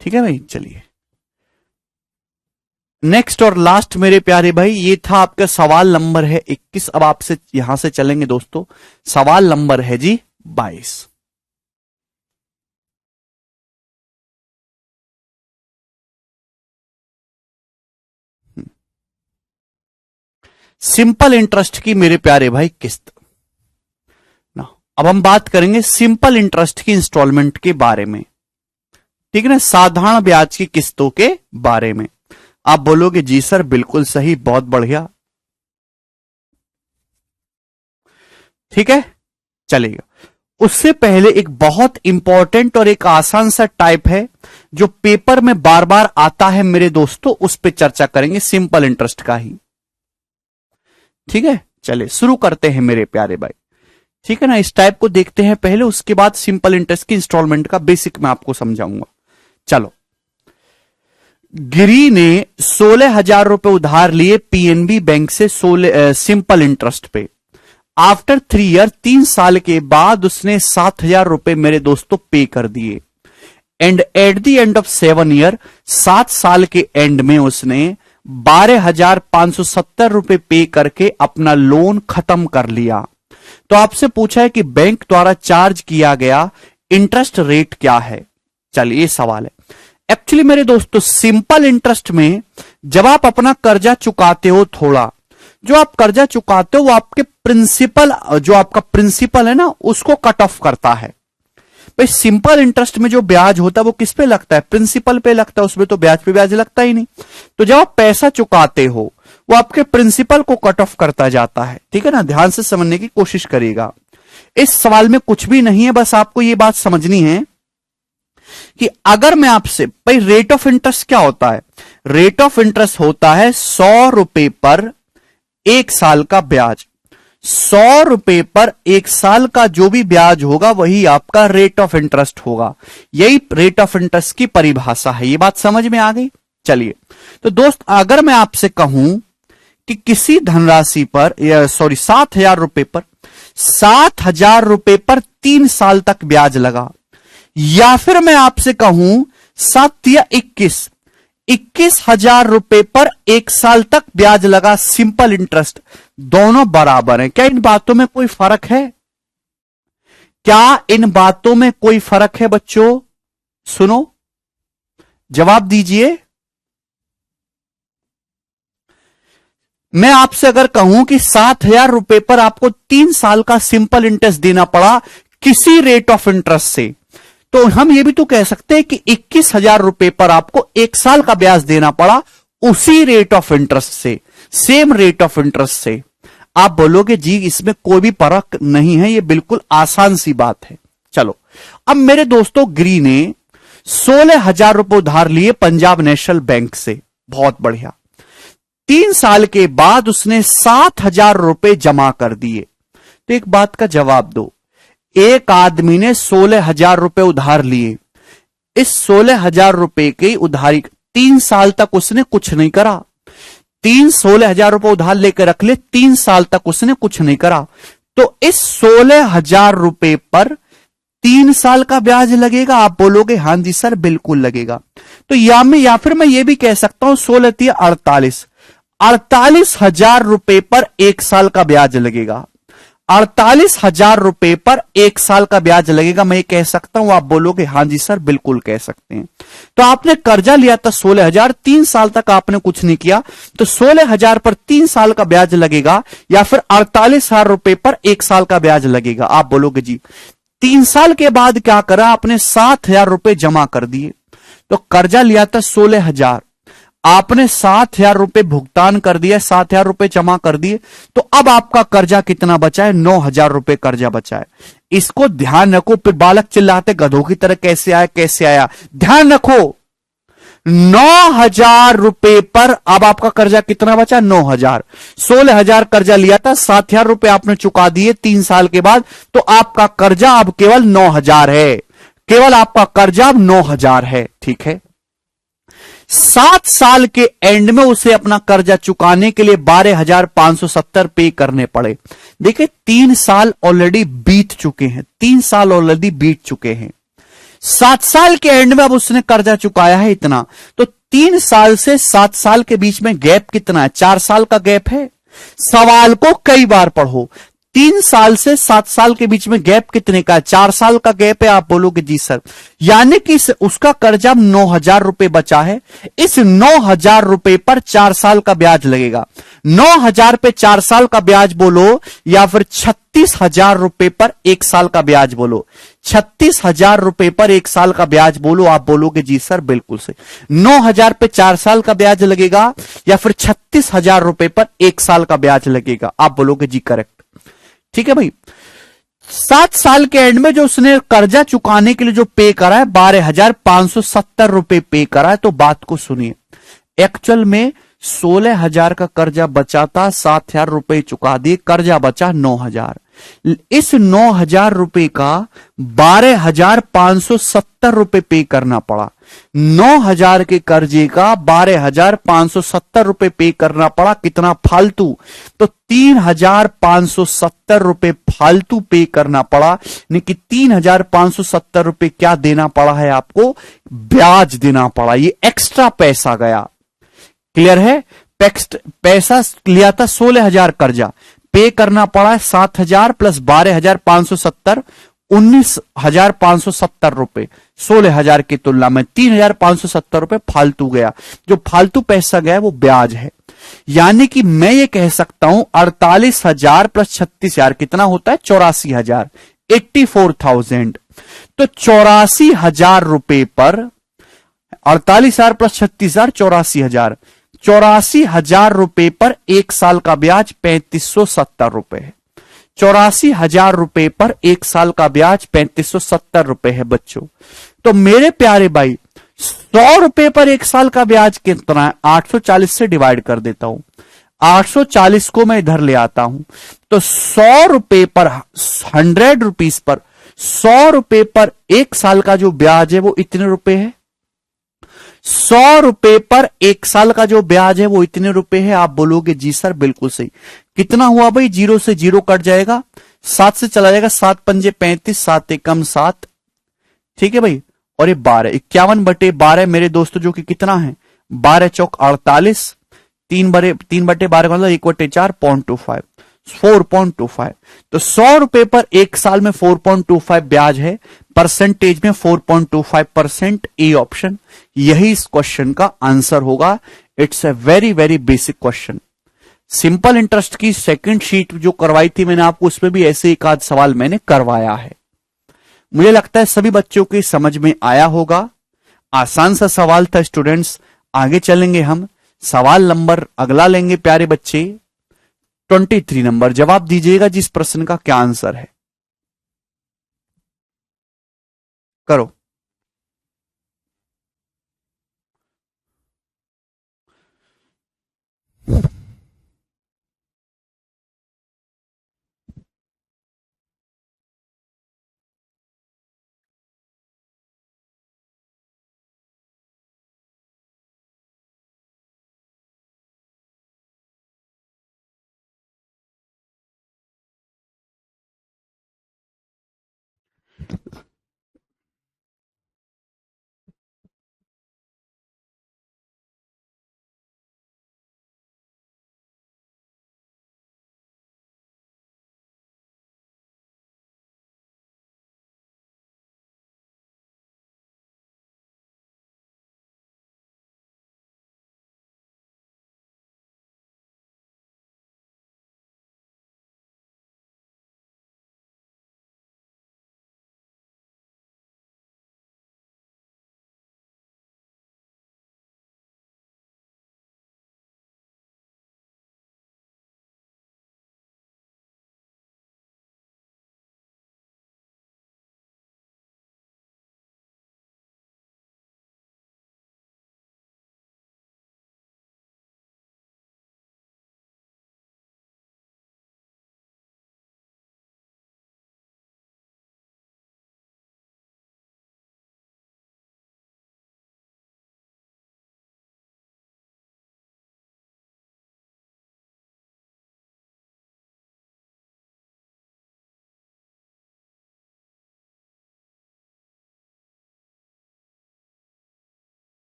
ठीक है भाई, चलिए नेक्स्ट और लास्ट मेरे प्यारे भाई, ये था आपका सवाल नंबर है 21। अब आपसे यहां से चलेंगे दोस्तों, सवाल नंबर है जी 22। सिंपल इंटरेस्ट की मेरे प्यारे भाई किस्त ना। अब हम बात करेंगे सिंपल इंटरेस्ट की इंस्टॉलमेंट के बारे में। ठीक है ना, साधारण ब्याज की किस्तों के बारे में। आप बोलोगे जी सर बिल्कुल सही, बहुत बढ़िया। ठीक है, चलेगा। उससे पहले एक बहुत इंपॉर्टेंट और एक आसान सा टाइप है जो पेपर में बार बार आता है मेरे दोस्तों, उस पर चर्चा करेंगे, सिंपल इंटरेस्ट का ही। ठीक है, चलिए शुरू करते हैं मेरे प्यारे भाई। ठीक है ना, इस टाइप को देखते हैं पहले, उसके बाद सिंपल इंटरेस्ट की इंस्टॉलमेंट का बेसिक मैं आपको समझाऊंगा। चलो, गिरी ने 16,000 रुपए उधार लिए पीएनबी बैंक से सिंपल इंटरेस्ट पे। आफ्टर 3 ईयर 3 साल के बाद उसने 7,000 रुपए मेरे दोस्तों पे कर दिए। And eight the end of 7 year 7 साल के एंड में उसने 12,570 रुपए पे करके अपना लोन खत्म कर लिया। तो आपसे पूछा है कि बैंक द्वारा चार्ज किया गया इंटरेस्ट रेट क्या है। चलिए ये सवाल है। एक्चुअली मेरे दोस्तों सिंपल इंटरेस्ट में जब आप अपना कर्जा चुकाते हो, थोड़ा जो आप कर्जा चुकाते हो वो आपके प्रिंसिपल, जो आपका प्रिंसिपल है ना, उसको कट ऑफ करता है। भाई सिंपल इंटरेस्ट में जो ब्याज होता है वो किस पे लगता है? प्रिंसिपल पे लगता है, उसमें तो ब्याज पे ब्याज लगता ही नहीं। तो जब आप पैसा चुकाते हो वो आपके प्रिंसिपल को कट ऑफ करता जाता है। ठीक है ना, ध्यान से समझने की कोशिश करिएगा। इस सवाल में कुछ भी नहीं है, बस आपको ये बात समझनी है कि अगर मैं आपसे, भाई रेट ऑफ इंटरेस्ट क्या होता है? रेट ऑफ इंटरेस्ट होता है 100 रुपए पर 1 साल का ब्याज। 100 रुपए पर 1 साल का जो भी ब्याज होगा वही आपका रेट ऑफ इंटरेस्ट होगा। यही रेट ऑफ इंटरेस्ट की परिभाषा है। ये बात समझ में आ गई? चलिए, तो दोस्त अगर मैं आपसे कहूं कि किसी धनराशि पर, 7,000 रुपए पर 7,000 रुपए पर 3 साल तक ब्याज लगा, या फिर मैं आपसे कहूं 7 या 21,000 रुपए पर 1 साल तक ब्याज लगा, सिंपल इंटरेस्ट, दोनों बराबर हैं। क्या इन बातों में कोई फर्क है? क्या इन बातों में कोई फर्क है बच्चों? सुनो, जवाब दीजिए। मैं आपसे अगर कहूं कि 7,000 रुपए पर आपको 3 साल का सिंपल इंटरेस्ट देना पड़ा किसी रेट ऑफ इंटरेस्ट से, तो हम ये भी तो कह सकते हैं कि 21,000 रुपए पर आपको 1 साल का ब्याज देना पड़ा उसी रेट ऑफ इंटरेस्ट से, सेम रेट ऑफ इंटरेस्ट से। आप बोलोगे जी इसमें कोई भी फर्क नहीं है, ये बिल्कुल आसान सी बात है। चलो, अब मेरे दोस्तों गिरी ने 16,000 रुपए उधार लिए पंजाब नेशनल बैंक से, बहुत बढ़िया। 3 साल के बाद उसने 7,000 रुपए जमा कर दिए। तो एक बात का जवाब दो, एक आदमी ने 16,000 रुपए उधार लिए, इस 16,000 रुपए की उधारी 3 साल तक उसने कुछ नहीं करा। 16,000 रुपए उधार लेकर रख ले, 3 साल तक उसने कुछ नहीं करा, तो इस 16,000 रुपए पर 3 साल का ब्याज लगेगा। आप बोलोगे हां जी सर बिल्कुल लगेगा। तो या फिर मैं ये भी कह सकता हूं 16 48, 48,000 रुपए पर 1 साल का ब्याज लगेगा। 48,000 रुपए पर 1 साल का ब्याज लगेगा, मैं ये कह सकता हूं। आप बोलोगे हां जी सर बिल्कुल कह सकते हैं। तो आपने कर्जा लिया था 16,000, 3 साल तक आपने कुछ नहीं किया, तो 16,000 पर 3 साल का ब्याज लगेगा, या फिर 48,000 रुपए पर 1 साल का ब्याज लगेगा। आप बोलोगे जी 3 साल के बाद क्या करा आपने? 7,000 रुपए जमा कर दिए। तो कर्जा लिया था 16,000, आपने 7,000 रुपए भुगतान कर दिया, 7,000 रुपए जमा कर दिए, तो अब आपका कर्जा कितना बचा है? 9,000 रुपए कर्जा बचा है। इसको ध्यान रखो। फिर बालक चिल्लाते गधों की तरह कैसे आया कैसे आया, ध्यान रखो। 9,000 रुपए पर अब आपका कर्जा कितना बचा? 9,000। 16,000 कर्जा लिया था, 7,000 रुपए आपने चुका दिए 3 साल के बाद, तो आपका कर्जा अब केवल 9,000 है। केवल आपका कर्जा अब 9,000 है। ठीक है, 7 साल के एंड में उसे अपना कर्जा चुकाने के लिए 12,570 पे करने पड़े। देखिए 3 साल ऑलरेडी बीत चुके हैं, 3 साल ऑलरेडी बीत चुके हैं। 7 साल के एंड में अब उसने कर्जा चुकाया है इतना, तो 3 साल से 7 साल के बीच में गैप कितना है? 4 साल का गैप है। सवाल को कई बार पढ़ो। 3 साल से 7 साल के बीच में गैप कितने का है? 4 साल का गैप है। आप बोलोगे जी सर, यानी कि उसका कर्जा 9,000 रुपए बचा है। इस 9,000 रुपए पर 4 साल का ब्याज लगेगा। 9,000 पे 4 साल का ब्याज बोलो, या फिर 36,000 रुपए पर 1 साल का ब्याज बोलो। 36,000 रुपए पर 1 साल का ब्याज बोलो। आप बोलोगे जी सर बिल्कुल से 9,000 पे 4 साल का ब्याज लगेगा, या फिर 36,000 रुपए पर 1 साल का ब्याज लगेगा। आप बोलोगे जी करेक्ट। ठीक है भाई, 7 साल के एंड में जो उसने कर्जा चुकाने के लिए जो पे करा है 12,570 रुपए पे करा है। तो बात को सुनिए, एक्चुअल में 16,000 का कर्जा बचा था, 7,000 रुपए चुका दिए, कर्जा बचा 9,000। इस 9,000 रुपए का 12,570 रुपए पे करना पड़ा। 9,000 के कर्जे का 12,570 रुपए पे करना पड़ा। कितना फालतू? तो 3,570 रुपए फालतू पे करना पड़ा। यानी कि 3,570 रुपए क्या देना पड़ा है आपको? ब्याज देना पड़ा। ये एक्स्ट्रा पैसा गया। क्लियर है? पैसा लिया था 16,000 कर्जा, पे करना पड़ा 7,000 प्लस 12,570, 19,570 रुपए, 16,000 की तुलना में 3,570 रुपए फालतू गया। जो फालतू पैसा गया वो ब्याज है। यानी कि मैं ये कह सकता हूं 48,000 प्लस 36,000 कितना होता है? 84,000, 84,000। तो 84,000 रुपए पर 48,000 प्लस 36,000, 84,000, 84,000 रुपए पर एक साल का ब्याज 3,570 रुपए है। 84,000 रुपए पर एक साल का ब्याज 3,570 रुपए है बच्चों। तो मेरे प्यारे भाई, 100 रुपए पर एक साल का ब्याज कितना है? 840 से डिवाइड कर देता हूं। 840 को मैं इधर ले आता हूं, तो 100 रुपए पर, 100 रुपीज पर, 100 रुपए पर एक साल का जो ब्याज है वो इतने रुपए है। 100 रुपए पर एक साल का जो ब्याज है वो इतने रुपए है। आप बोलोगे जी सर बिल्कुल सही। कितना हुआ भाई? 0 से 0 कट जाएगा, 7 से चला जाएगा, 7 पंजे 35, 7 एकम 7, ठीक है भाई। और ये 12, 51/12 मेरे दोस्तों, जो कि कितना है? 12 चौक 48, 3/12 का मतलब 1/4, 0.25, 4.25। तो 100 रुपए पर एक साल में 4.25 ब्याज है, परसेंटेज में 4.25%। ए ऑप्शन यही इस क्वेश्चन का आंसर होगा। It's a very very basic question. Simple interest की सेकंड शीट जो करवाई थी मैंने आपको, उसमें भी ऐसे एक आध सवाल मैंने करवाया है। मुझे लगता है सभी बच्चों के समझ में आया होगा। आसान सा सवाल था स्टूडेंट्स। आगे चलेंगे हम, सवाल नंबर अगला लेंगे प्यारे बच्चे। 23 नंबर, जवाब दीजिएगा जिस प्रश्न का क्या आंसर है। करो।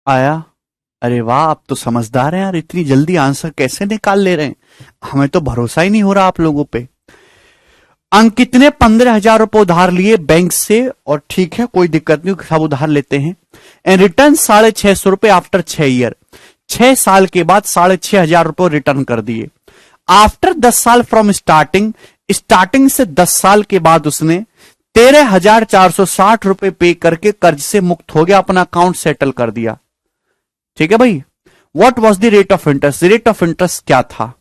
आया? अरे वाह, आप तो समझदार हैं यार, इतनी जल्दी आंसर कैसे निकाल ले रहे हैं। हमें तो भरोसा ही नहीं हो रहा आप लोगों पे। अंकित ने 15,000 रुपए उधार लिए बैंक से, और ठीक है कोई दिक्कत नहीं, सब उधार लेते हैं। एंड रिटर्न 650 रुपए आफ्टर 6 ईयर, 6 साल के बाद 6,500 रुपए रिटर्न कर दिए। आफ्टर 10 साल फ्रॉम स्टार्टिंग, स्टार्टिंग से 10 साल के बाद उसने 13,460 रुपए पे करके कर्ज से मुक्त हो गया, अपना अकाउंट सेटल कर दिया। ठीक है भाई। What was the rate of interest? Rate of interest क्या था?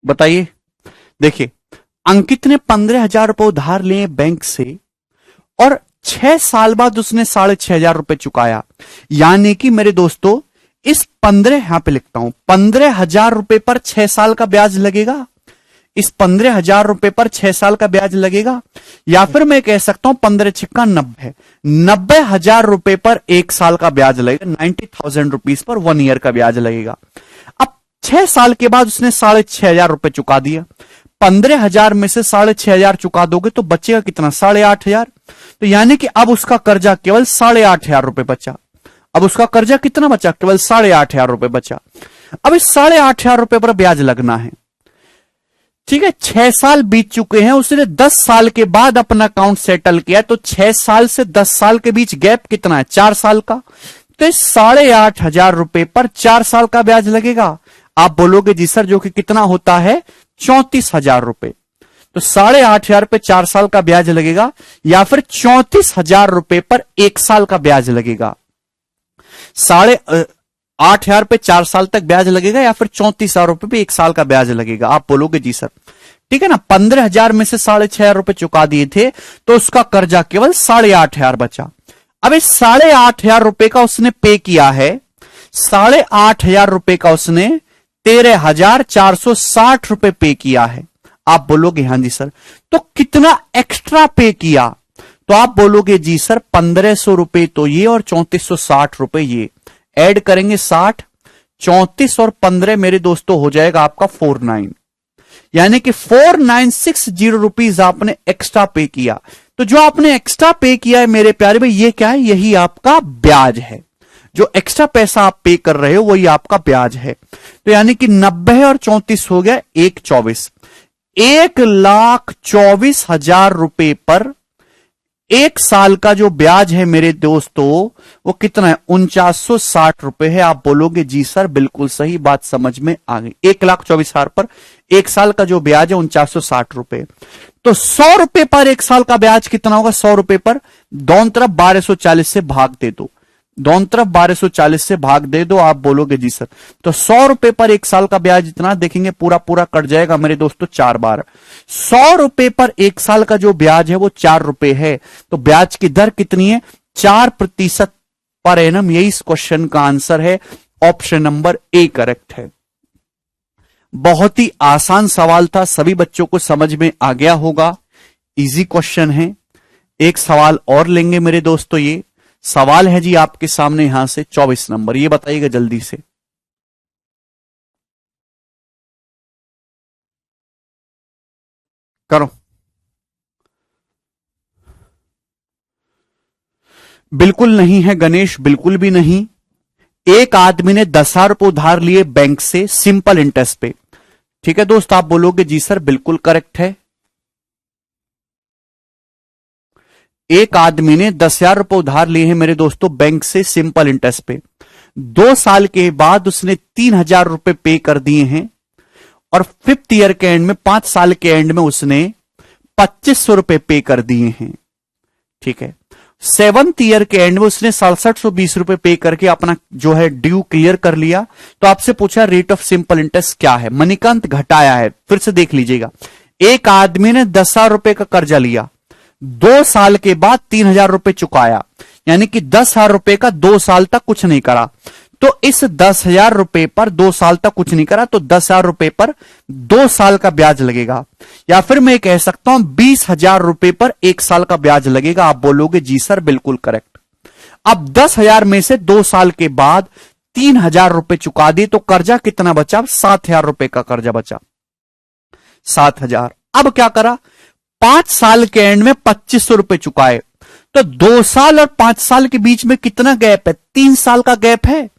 बताइए। देखिए, अंकित ने 15,000 रुपए उधार लिए बैंक से और 6 साल बाद उसने 6,500 रुपए चुकाया। यानी कि मेरे दोस्तों, इस 15, यहां पे लिखता हूं, 15,000 रुपए पर 6 साल का ब्याज लगेगा। इस 15,000 रुपए पर 6 साल का ब्याज लगेगा। या फिर मैं कह सकता हूं 15 छिक्का 90, 90,000 रुपए पर 1 साल का ब्याज लगेगा। 90,000 रुपीज पर 1 ईयर का ब्याज लगेगा। अब 6 साल के बाद उसने 6,500 रुपए चुका दिया। 15,000 में से 6,500 चुका दोगे तो बचेगा कितना? 8,500। तो यानी कि अब उसका कर्जा केवल 8,500 रुपए बचा। अब उसका कर्जा कितना बचा? केवल 8,500 रुपए बचा। अब इस 8,500 रुपए पर ब्याज लगना है। ठीक है, 6 साल बीत चुके हैं, उसने 10 साल के बाद अपना अकाउंट सेटल किया, तो 6 साल से 10 साल के बीच गैप कितना है? 4 साल का। तो इस 8,500 रुपए पर 4 साल का ब्याज लगेगा। आप बोलोगे जी सर, जो कि कितना होता है? 34,000 रुपए। तो 8,500 पे 4 साल का ब्याज लगेगा, या फिर 34,000 रुपए पर 1 साल का ब्याज लगेगा। 8,500 पे 4 साल तक ब्याज लगेगा, या फिर 34,000 रुपए पे 1 साल का ब्याज लगेगा। आप बोलोगे जी सर, ठीक है ना। 15,000 में से 6,500 रुपए चुका दिए थे, तो उसका कर्जा केवल 8,500 बचा। अब इस 8,500 रुपए का उसने पे किया है, 8,500 रुपए का उसने 13,460 रुपए पे किया है। आप बोलोगे हां जी सर, तो कितना एक्स्ट्रा पे किया? तो आप बोलोगे जी सर, 1,500 रुपए तो ये और 3,460 रुपए ये ऐड करेंगे। 60, 34 और 15 मेरे दोस्तों हो जाएगा आपका 49, यानी कि 4,960 रुपीज आपने एक्स्ट्रा पे किया। तो जो आपने एक्स्ट्रा पे किया है मेरे प्यारे भाई, ये क्या है? यही आपका ब्याज है। जो एक्स्ट्रा पैसा आप पे कर रहे हो वही आपका ब्याज है। तो यानी कि 90 और 34 हो गया 1,24, 1,24,000 रुपए पर 1 साल का जो ब्याज है मेरे दोस्तों, वो कितना है? 4,960 रुपए है। आप बोलोगे जी सर, बिल्कुल सही बात समझ में आ गई। 1,24,000 पर 1 साल का जो ब्याज है 4,960 रुपए। तो 100 रुपए पर 1 साल का ब्याज कितना होगा? 100 रुपए पर दोनों तरफ 1,240 से भाग दे दो, दोनों तरफ 1,240 से भाग दे दो। आप बोलोगे जी सर, तो 100 रुपए पर 1 साल का ब्याज इतना, देखेंगे पूरा पूरा कट जाएगा मेरे दोस्तों 4 बार। 100 रुपए पर 1 साल का जो ब्याज है वो 4 रुपए है। तो ब्याज की दर कितनी है? 4% पर एनम। यही इस क्वेश्चन का आंसर है। ऑप्शन नंबर ए करेक्ट है। बहुत ही आसान सवाल था, सभी बच्चों को समझ में आ गया होगा। इजी क्वेश्चन है। एक सवाल और लेंगे मेरे दोस्तों। ये सवाल है जी आपके सामने यहां से 24 नंबर, ये बताइएगा जल्दी से। करो। बिल्कुल नहीं है गणेश, बिल्कुल भी नहीं। एक आदमी ने 10,000 रुपए उधार लिए बैंक से सिंपल इंटरेस्ट पे। ठीक है दोस्त, आप बोलोगे जी सर, बिल्कुल करेक्ट है। एक आदमी ने 10,000 रुपए उधार लिए हैं मेरे दोस्तों बैंक से सिंपल इंटरेस्ट पे। 2 साल के बाद उसने 3,000 रुपए पे कर दिए हैं, और 5th ईयर के एंड में, 5 साल के एंड में उसने 2,500 रुपए पे कर दिए हैं। ठीक है, 7th ईयर के एंड में उसने 6,720 रुपए पे करके अपना जो है ड्यू क्लियर कर लिया। तो आपसे पूछा रेट ऑफ सिंपल इंटरेस्ट क्या है? मणिकांत घटाया है, फिर से देख लीजिएगा। एक आदमी ने 10,000 रुपए का कर्जा लिया, 2 साल के बाद 3,000 रुपए चुकाया, यानी कि 10,000 रुपए का 2 साल तक कुछ नहीं करा। तो इस 10,000 रुपए पर 2 साल तक कुछ नहीं करा, तो 10,000 रुपए पर 2 साल का ब्याज लगेगा। या फिर मैं कह सकता हूं 20,000 रुपए पर 1 साल का ब्याज लगेगा। आप बोलोगे जी सर, बिल्कुल करेक्ट। अब 10,000 में से 2 साल के बाद 3,000 रुपए चुका दिए, तो कर्जा कितना बचा? 7,000 रुपए का कर्जा बचा, 7,000। अब क्या करा? 5 साल के एंड में 2,500 रुपए चुकाए। तो 2 साल और 5 साल के बीच में कितना गैप है? 3 साल का गैप है।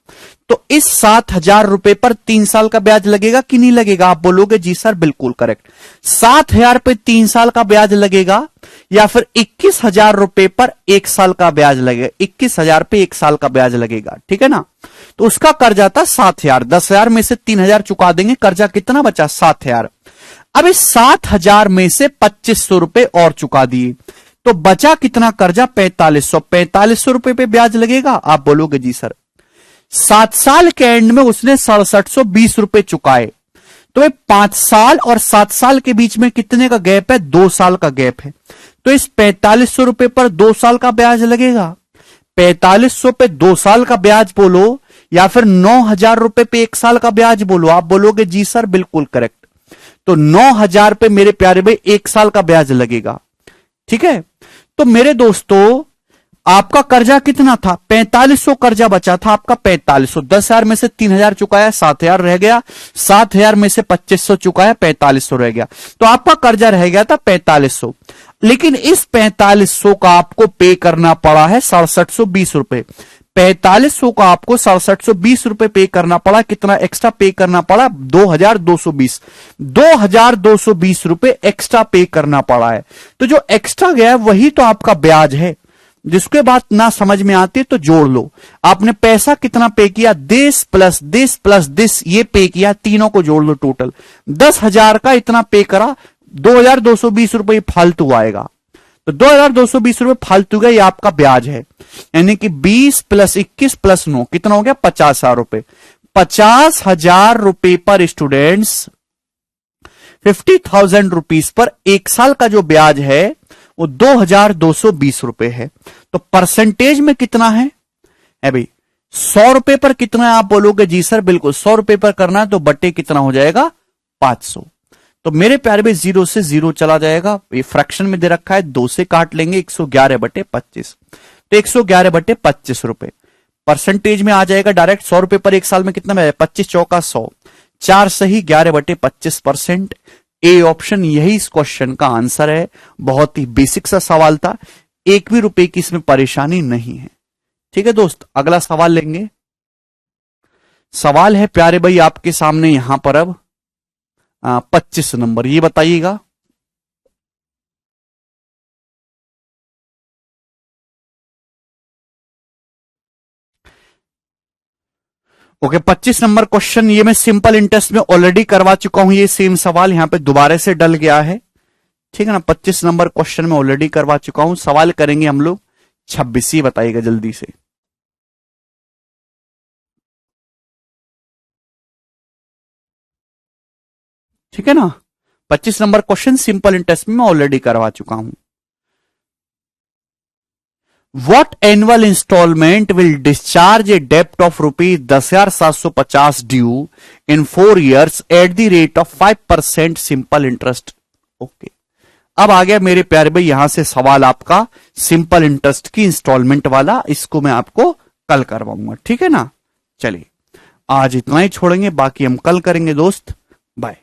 तो इस 7,000 रुपए पर 3 साल का ब्याज लगेगा कि नहीं लगेगा? आप बोलोगे जी सर, बिल्कुल करेक्ट। 7,000 पे 3 साल का ब्याज लगेगा, या फिर 21,000 रुपए पर 1 साल का ब्याज लगेगा? 21,000 पे 1 साल का ब्याज लगेगा, ठीक है ना। तो उसका कर्जा था 7,000, 10,000 में से 3,000 चुका देंगे, कर्जा कितना बचा? 7,000। अब इस 7,000 में से 2,500 रुपए और चुका दिए, तो बचा कितना कर्जा? 4,500। 4,500 रुपए पे ब्याज लगेगा? आप बोलोगे जी सर। 7 साल के एंड में उसने 6,720 रुपए चुकाए, तो भाई 5 साल और 7 साल के बीच में कितने का गैप है? 2 साल का गैप है। तो इस 4500 रुपए पर 2 साल का ब्याज लगेगा। 4500 पे 2 साल का ब्याज बोलो या फिर 9000 रुपए पे 1 साल का ब्याज बोलो। आप बोलोगे जी सर बिल्कुल करेक्ट। तो 9000 पे मेरे प्यारे भाई 1 साल का ब्याज लगेगा। ठीक है, तो मेरे दोस्तों आपका कर्जा कितना था? 4500 कर्जा बचा था आपका 4500। 10,000 में से 3000 चुकाया, 7000 रह गया। 7000 में से 2500 चुकाया, 4500 रह गया। तो आपका कर्जा रह गया था 4500। लेकिन इस 4500 का आपको पे करना पड़ा है 6720 रुपए। 4500 का आपको 6720 रुपए पे करना पड़ा। कितना एक्स्ट्रा पे करना पड़ा? 2220। 2220 रुपए एक्स्ट्रा पे करना पड़ा है। तो जो एक्स्ट्रा गया है वही तो आपका ब्याज है। जिसके बात ना समझ में आती तो जोड़ लो। आपने पैसा कितना पे किया? दिस प्लस दिस ये पे किया, तीनों को जोड़ लो टोटल 10,000 का इतना पे करा। 2220 रुपए फालतू आएगा। तो 2220 रुपए फालतू गया, ये आपका ब्याज है। यानी कि 20 प्लस 21 प्लस 9 कितना हो गया? 50,000 रुपए। 50,000 रुपए पर स्टूडेंट्स 50,000 रुपीज पर 1 साल का जो ब्याज है वो 2220 रुपए है। तो परसेंटेज में कितना है भाई? 100 रुपए पर कितना है? आप बोलोगे जी सर बिल्कुल 100 रुपए पर करना है तो बटे कितना हो जाएगा? 500। तो मेरे प्यारे भाई 0 से 0 चला जाएगा। ये फ्रैक्शन में दे रखा है, 2 से काट लेंगे 111/25। तो 111/25 रुपए परसेंटेज में आ जाएगा डायरेक्ट। 100 रुपए पर 1 साल में कितना में? 25 चौका 100, 4 सही 11/25%। ए ऑप्शन यही इस क्वेश्चन का आंसर है। बहुत ही बेसिक सा सवाल था, 1 भी रुपए की इसमें परेशानी नहीं है। ठीक है दोस्त, अगला सवाल लेंगे। सवाल है प्यारे भाई आपके सामने यहां पर अब 25 नंबर। ये बताइएगा ओके 25 नंबर क्वेश्चन ये मैं सिंपल इंटरेस्ट में ऑलरेडी करवा चुका हूं। ये सेम सवाल यहां पे दोबारा से डल गया है। ठीक है ना, 25 नंबर क्वेश्चन में ऑलरेडी करवा चुका हूं। सवाल करेंगे हम लोग 26। ही बताइएगा जल्दी से। ठीक है ना, 25 नंबर क्वेश्चन सिंपल इंटरेस्ट में मैं ऑलरेडी करवा चुका हूं। What annual installment will discharge a debt of rupees 10,750 due in 4 years at the rate of 5% simple interest? Okay, अब आ गया मेरे प्यारे भाई यहां से सवाल आपका सिंपल इंटरेस्ट की इंस्टॉलमेंट वाला। इसको मैं आपको कल करवाऊंगा। ठीक है ना, चलिए आज इतना ही छोड़ेंगे, बाकी हम कल करेंगे दोस्त। बाय।